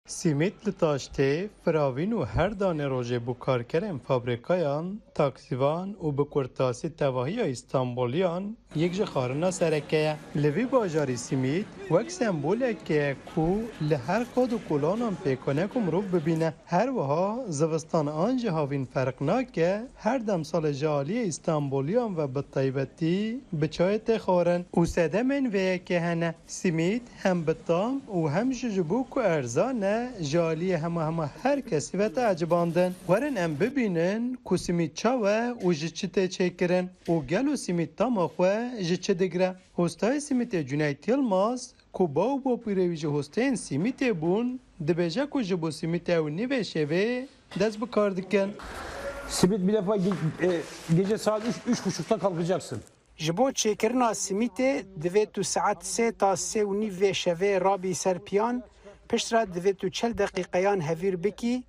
سیمیت li taştê, firavîn û her danê rojê bû karkerên fabrîkayan, taksîvan û bi kurtasî tevahiya İstanbulyan yek ji xwarina sereke ye. Li vî bajarî Simît wek semboleke ye ku li her qad û kolanan pêkone ku mirov bibîne. Her wiha zivistan an ji havîn ferq nake, her demsalê ji aliyê İstanbulyan ve bi taybetî bi çayê tê xwarin û sedemên vê yekê hene. Simît hem bi tam û hem ji bo ku erzan e ji aliyê hema her kesî ve te ecibandin. Werin em bibînin ku simît çaw e û ji çi tê çêkirin û gelo simît tama xwe ji çi digre. Hostayê Simîtê Cüneyt Yılmaz ku baw û bapîrê wî ji hosteyên Simîtê bûn, dibêje ku ji bo simîtê ew nîvê şevê dest bi kar dikin. Simit bir defa gece saat 3.30'da kalkacaksın. Ji bo çêkirina simîtê divê tu saet 3 ta 3.30 vê şevê rabî ser piyan, piştre divê tu 40 deqîqeyan hevîr bikî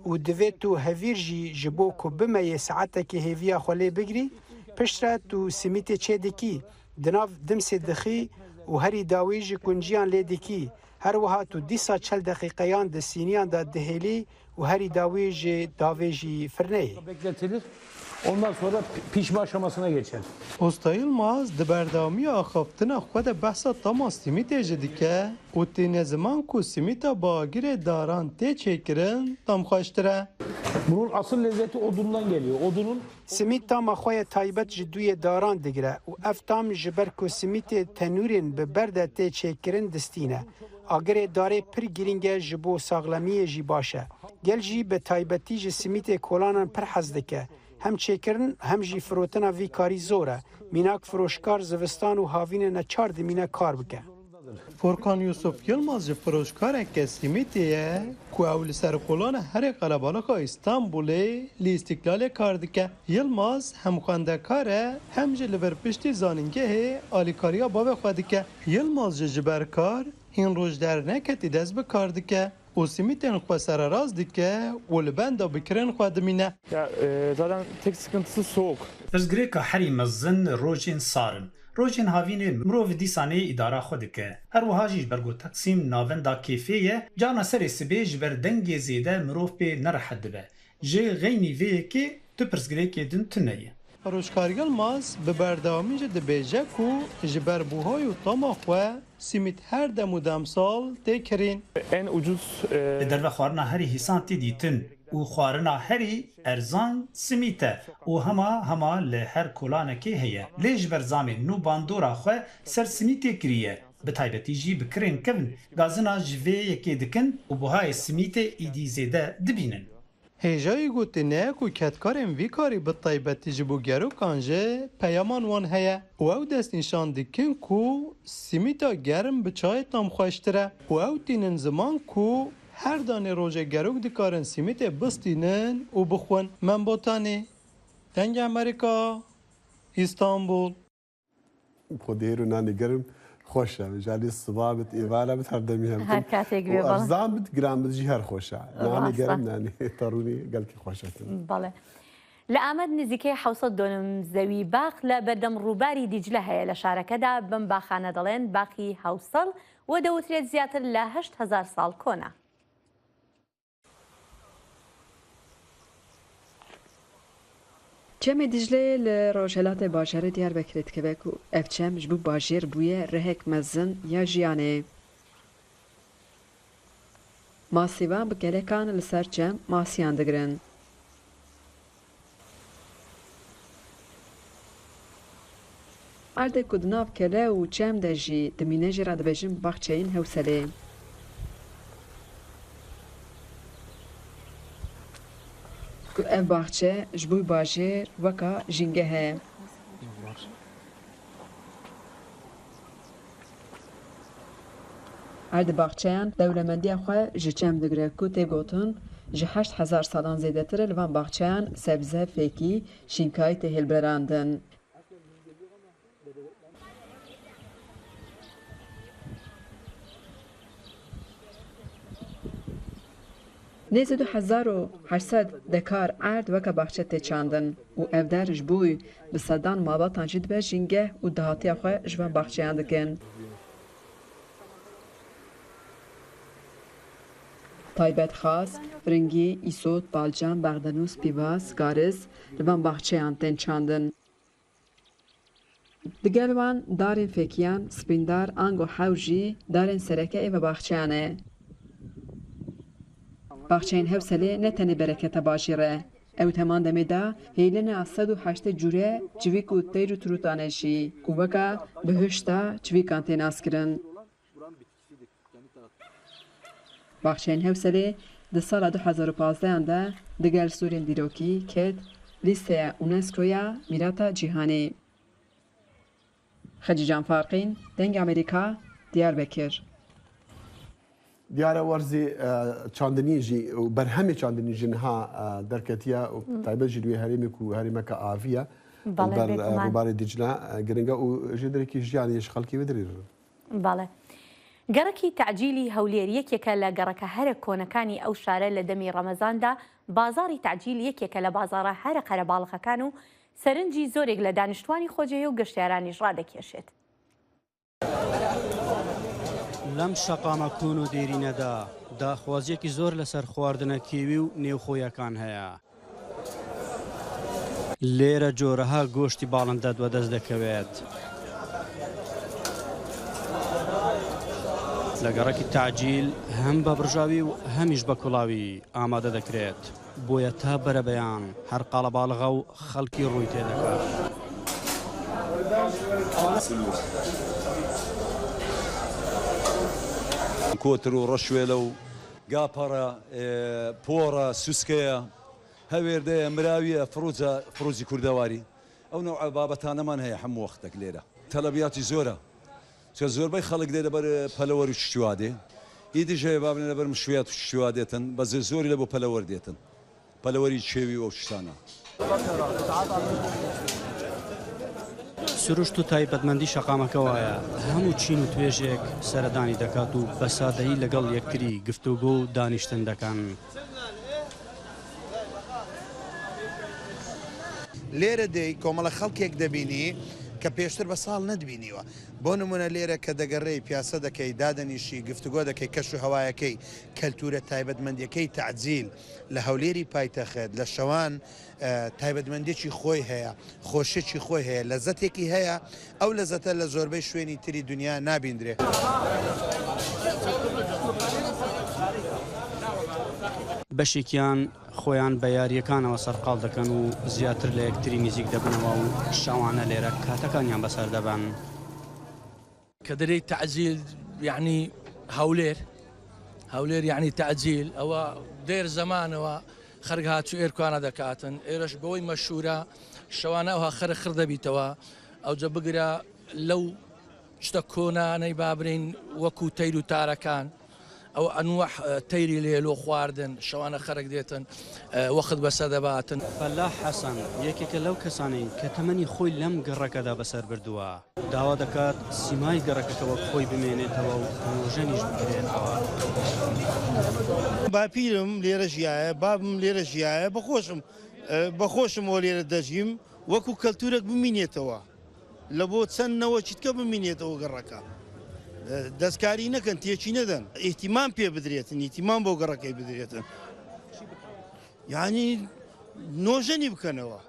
û divê tu hevîr jî ji bo ku bimeyê saetekî hêviya xwe lê bigirî, piştre tu simîtê çê dikî, di nav dimsê dixî û herî dawî ji kunciyan lê dikî. Her wiha tu dîsa 40 deqîqeyan di sîniyan da dihêlî û herî dawî ji davê jî firneyê. Bekletilir. Ondan sonra pişme aşamasına geçer. Usta Yılmaz di berdamiya axaftina xwe de behsa tama simîtê jî dike û têne ziman ku simîta bagirê daran tê çêkirin tam xweştir e. Bunun asıl lezzeti odundan geliyor. Odunun simît tama xwe ye taybet ji duyê daran digire û ev tam ji ber ku simîtê tenûrên bi ber de tê çêkirin distîne. Agirê darê pir girîng e ji bo saxlemiyê jî baş e. Gel jî bi taybetî ji simîtê kolanan pir hez dike. Hem çêkirin hem jî firotina vî karî zor e. Mînak firoşkar zivistan û havînê neçar dimîne kar bike. Furkan Yusuf Yılmaz ji firoşkareke Simîtê ye ku ew li ser kolana herê qelebalixa İstanbulê li İstiklalê kar dike. Yılmaz hem xwendekar e hem jî li ber piştî zanîngehê alîkariya bavê xwe dike. Yılmaz ji ber kar hîn roj derneketî dest bi kar dike. O simîtên xwe sereraz dike û li benda bikirin xwe dimîne. Zaten tek sıkıntısı soğuk. Pirsgirêka herî mezin rojên sarin. Rojên havînê mirov dîsanê îdara xwe dike. Her wiha jî ji ber got Teksîm navenda kêfê ye, cana serê sibê ji ber dengê zêde mirov pê nerehet dibe. Ji xeynî vê yekê tu pirsgirêkê din tune ye. Firoşkar Yılmaz bi berdewamî jî dibêje ku ji ber buhay û tama xwe simît her dem û demsal tê kirin. En ucuz Li derve xwarina herî hîsan tê dîtin û xwarina herî erzan simît e û hema li her kolanekê heye. Lê ji ber zamê nû bandora xwe ser simîtê kiriye. Bi taybetî jî bi kirên kevin gazina ji vê yekê dikin û buhayê simîtê îdî zêde dibînin. Hêjayî gotine ku ketkarên vî karî bi taybetî ji bo gerokan jî peyaman wan heye û ew destnîşan dikin ku simîta germ bi çayê tam xweştir e û ew tînin ziman ku her danê rojê gerok dikarin simîtê bistînin û bixwin. Membotanê, dengê Amerîka, İstanbul. خودێر و نانی گەرم خۆشە ژانی سبا بت ئێوارە بت هەردەمی هەر کاتێک بێ ئەرزان بت گران بت جی هەر خۆشە نانی گەرم نانی تەڕوونی گەلکی خۆشەتن. بەڵێ لە ئامەد نزیکەی 600 دۆنم زەوی باخ لە بەردەم ڕووباری دیجلە هەیە لە شارەکەدا بم باخانە دەڵێن باخی هەوسەڵ و دەوترێت زیاتر لە 8,000 ساڵ کۆنا. Çemê Diclê li Rojhilatê bajarê Diyarbekirê dikeve ku ev çem ji bo bajêr bûye rihek mezin ya jiyanê. Masîvan bi gelekan li ser çem masiyan digirin. Erdê ku di nav kele û çem de jî dimîne jî radibêjin baxçeyên hewselê. Ev baxçe ji bo bajêr weka jîngeh e. ارد باخچیان دولمندی خو جچم دگره کو تگوتن ji 8000 salan zêdetir li van baxçeyan sebze, fêkî, şînkayî tê hilberandin. Nêzî 2800 dekar erd weke baxçe tê çandin û ev der ji bo bi sedan malbatan jî dibe jîngeh û dihatiya xwe ji van baxçeyan dikin. Taybet xas, Firingî, îsot, balcan, bexdenûs, pîvaz, gariz li van baxçeyan tên çandin. Digel wan darên fêkiyan, spîndar, ango hew jî darên sereke ê ve baxçeyan e. Baxçeyên Hewselê ne tenê bereketa bajîr e. Ew teman demê da hêlîna 108 cure civîk û têr û turutan e jî ku weka bihişta civîkan tê naskirin. Baxçeyên Hewselê di sala 2015 de digel Sûriyên dîrokî ket lîsteya UNESCO-ya Mîrata Cîhanî. Xecîcan Farqîn, Dengê Amerîka, Diyarbekir. دیارە وەرزی چاندنیژی و بەرهەمی چاندنیژی نها دەرکەتیە و تایبەت ژی دوێ هەرێمێک و هەرێمەکە ئاڤیە ڕووباری دیجلا گرنگە و ژێدرێکی ژیانیش خەڵکی بدرێن. باڵێ. گەڕەکی تعجیلی هەولێر یەکێکە لە گەڕەکە هەرە کۆنەکانی ئەو شارە لە دەمی ڕەمەزاندا بازاری تعجیل یەکێکە لە بازارە هەرە قەرەباڵغەکان و سەرنجی زۆرێک لە دانیشتوانی خۆجێ و گەشتیارانیش ڕادەکێشێت. لەم شەقامە کوون و دێرینەدا داخوازیەکی زۆر لەسەر خواردنە کێوی و نێوخۆیەکان هەیە. لێرە جۆرەها گۆشتی باڵندە دووەدەست دەکەوێت. لە گەڕەکی تعجیل هەم بە برژاوی و هەمیش بە کوڵاوی ئامادە دەکرێت بۆیە تا بەرە بەیان هەر قاڵە باڵغا و خەڵکی ڕووی تێدەکات. کۆتر و ڕەشوێلە و گاپەڕە پۆڕە سوسکەیە هەوێردەیە مراویە فڕۆزی کوردەواری ئەو نوع بابەتانەمان هەیە هەموو وەختێک لێرە تەلەبیاتی زۆرە چە زۆربەی خەڵک دێ لەبەر پەلەوەر و شتیوادێ ئیدیژەیە بابنێ لەبەر مشویات و شتیوا دێتن بەزێ زۆری لە بۆ پەلەوەر دێتن پەلەوەری چێوی و شتانە. سروشت و تایبەتمەندی شەقامەکەوایە هەموو چین و توێژێک سەردانی دەکات و بە سادەیی لەگەڵ یەکتری گفتوگۆ و دانیشتن دەکەن. لێرە دەی کۆمەڵە خەڵکێک دەبینی کە پێشتر بە ساڵ نەدبینیوە بۆ نمونە لێرە کە دەگەڕێی پیاسە دەکەی دادەنیشی گفتوگۆ دەکەی کەش و هەوایەکەی کەلتورە تایبەتمەندیەکەی تعجیل لە هەولێری پایتەخت لە شەوان تایبەتمەندێکی خۆی هەیە خۆشێکی خۆی هەیە لەزەتێکی هەیە ئەو لەزەتە لە زۆربەی شوێنی تری دنیا نابیندرێ. بەشێکیان خۆیان بە یاریەکانەوە سەرقاڵ دەکەن و زیاتر لە یەکتری نزیک دەبنەوە و شەوانە لێرە کاتەکانیان بەسەر دەبن. کە دەرەی تعجیل یعنی هەولێر یعنی تعجیل ئەوە دێر زەمانەوە خەرگ هاتوو ئێرکوانە دەکاتن ئێرەش بەوەی مەشهورە شەوانەوە خەرە خڕ دەبیتەوە ئەوجە بگرە لەو شتە کۆنانەی بابرین وەکو تەیر و تارەکان ئەو ئەنوەح تەیری لێلۆ خواردن شەوانە خەرک دێتن وەخت بەسە دەباتن. فەلاح حەسەن یەکێکە لەو کەسانەی کە تەمەنی خۆی لەم گەڕەکەدا بەسەر بردووە داوا دەکات سیمای گەڕەکەەوە خۆی بمێنێتەوە و تەنۆژەنیش بکرێتەوە. باپیرم لێرە ژایە بابم لێرە ژایە بەخۆشمەوە لێرە دەژیم وەکو کەلتورێک بمینێتەوە لە بۆ چەندنەوە چیتکە بمینێتەوە گەڕەکە. دەستکاری نەکەن تێکی نەدەن ئیحتیمام پێ بدرێتن ئیحتیمام بۆ گەڕەکەی بدرێتن یعنی نۆژەنی بکەنەوە.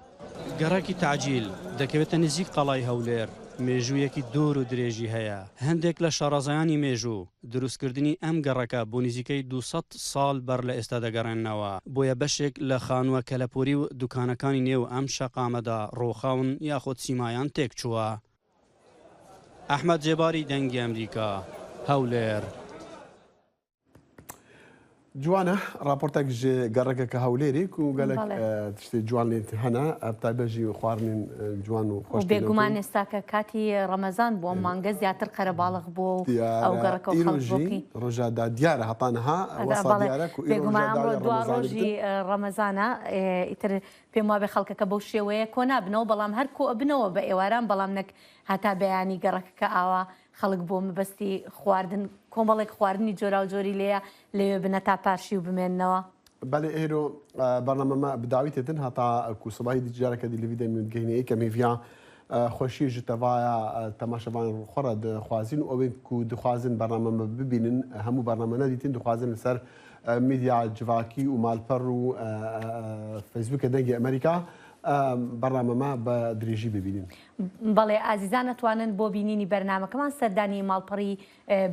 گەڕەکی تعجیل دەکەوێتە نزیک قەڵای هەولێر مێژوویەکی دۆر و درێژی هەیە هەندێک لە شارەزایانی مێژوو دروستکردنی ئەم گەڕەکە بۆ نزیکەی 200 ساڵ بەر لە ئێستا دەگەڕێنەوە بۆیە بەشێک لە خانووە کەلەپۆری و دوکانەکانی نێو ئەم شەقامەدا ڕۆخاون یاخۆت سیمایان تێک چووە. ئەحمەد، هەولێر جوانە راپۆرتێک گەڕێکە کە هەولێریک و گەلک تشتی جوان لێت هەنا ئەبتایبەژی و خواردنین جوان و خۆش بێگومان ئێستاکە کاتی ڕەمەزان بۆ مانگە زیاتر قەرەباڵغ بۆ ئەو گەڕەکە ڕۆژادا دیارە هەتانەها بێگومان ئەمڕۆ دوا ڕۆژی ڕەمەزانە ئیتر پێم وابێ خەڵکەکە بەو شێوەیە کۆ نابنەوە بەڵام هەر کۆ ئەبنەوە بە ئێواران بەڵام نەک هەتا بەیانی گەڕەکە ئاوا خەڵک بۆ مەبەستی خواردن کۆمەڵێک خواردنی جۆرا و جۆری لەیە لەوێ بنە تا پارشی و بمێننەوە بەڵێ ئێرۆ بەرنامەمە بداویتێتن هەتا کوسەبایی دیجارەکە دیلویدە میودگەینەیە کە میڤیا خۆشی ژتەڤایە تەماشەوان خۆڕە دخوازین و ئەوەی کو دخوازن بەرنامەمە ببینن هەموو بەرنامە نەدیتین دخوازن لەسەر میدیا جڤاکی و مالپەڕ و فەیسبوکە دەنگی ئەمریکا بەرنامەمە بە درێژی ببینین. بەڵێ ئازیزان ئەتوانن بۆ بینینی بەرنامەکەمان سەردانی ماڵپەڕی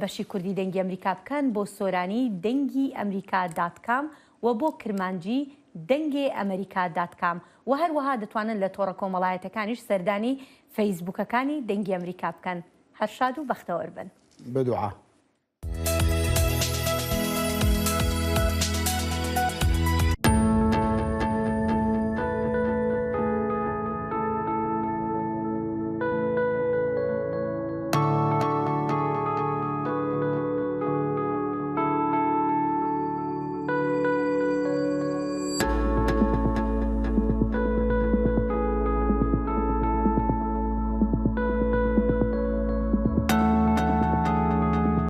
بەشی کوردی دەنگی ئەمریکا بکەن بۆ سۆرانی دەنگی ئەمریکا.com و بۆ کرمانجی دەنگی ئەمریکا.com و هەروەها دەتوانن لە تۆڕە کۆمەڵایەتەکانیش سەردانی فەیسبوکەکانی دەنگی ئەمریکا بکەن. هەر شاد و بەختەوەربن. بەدوعا.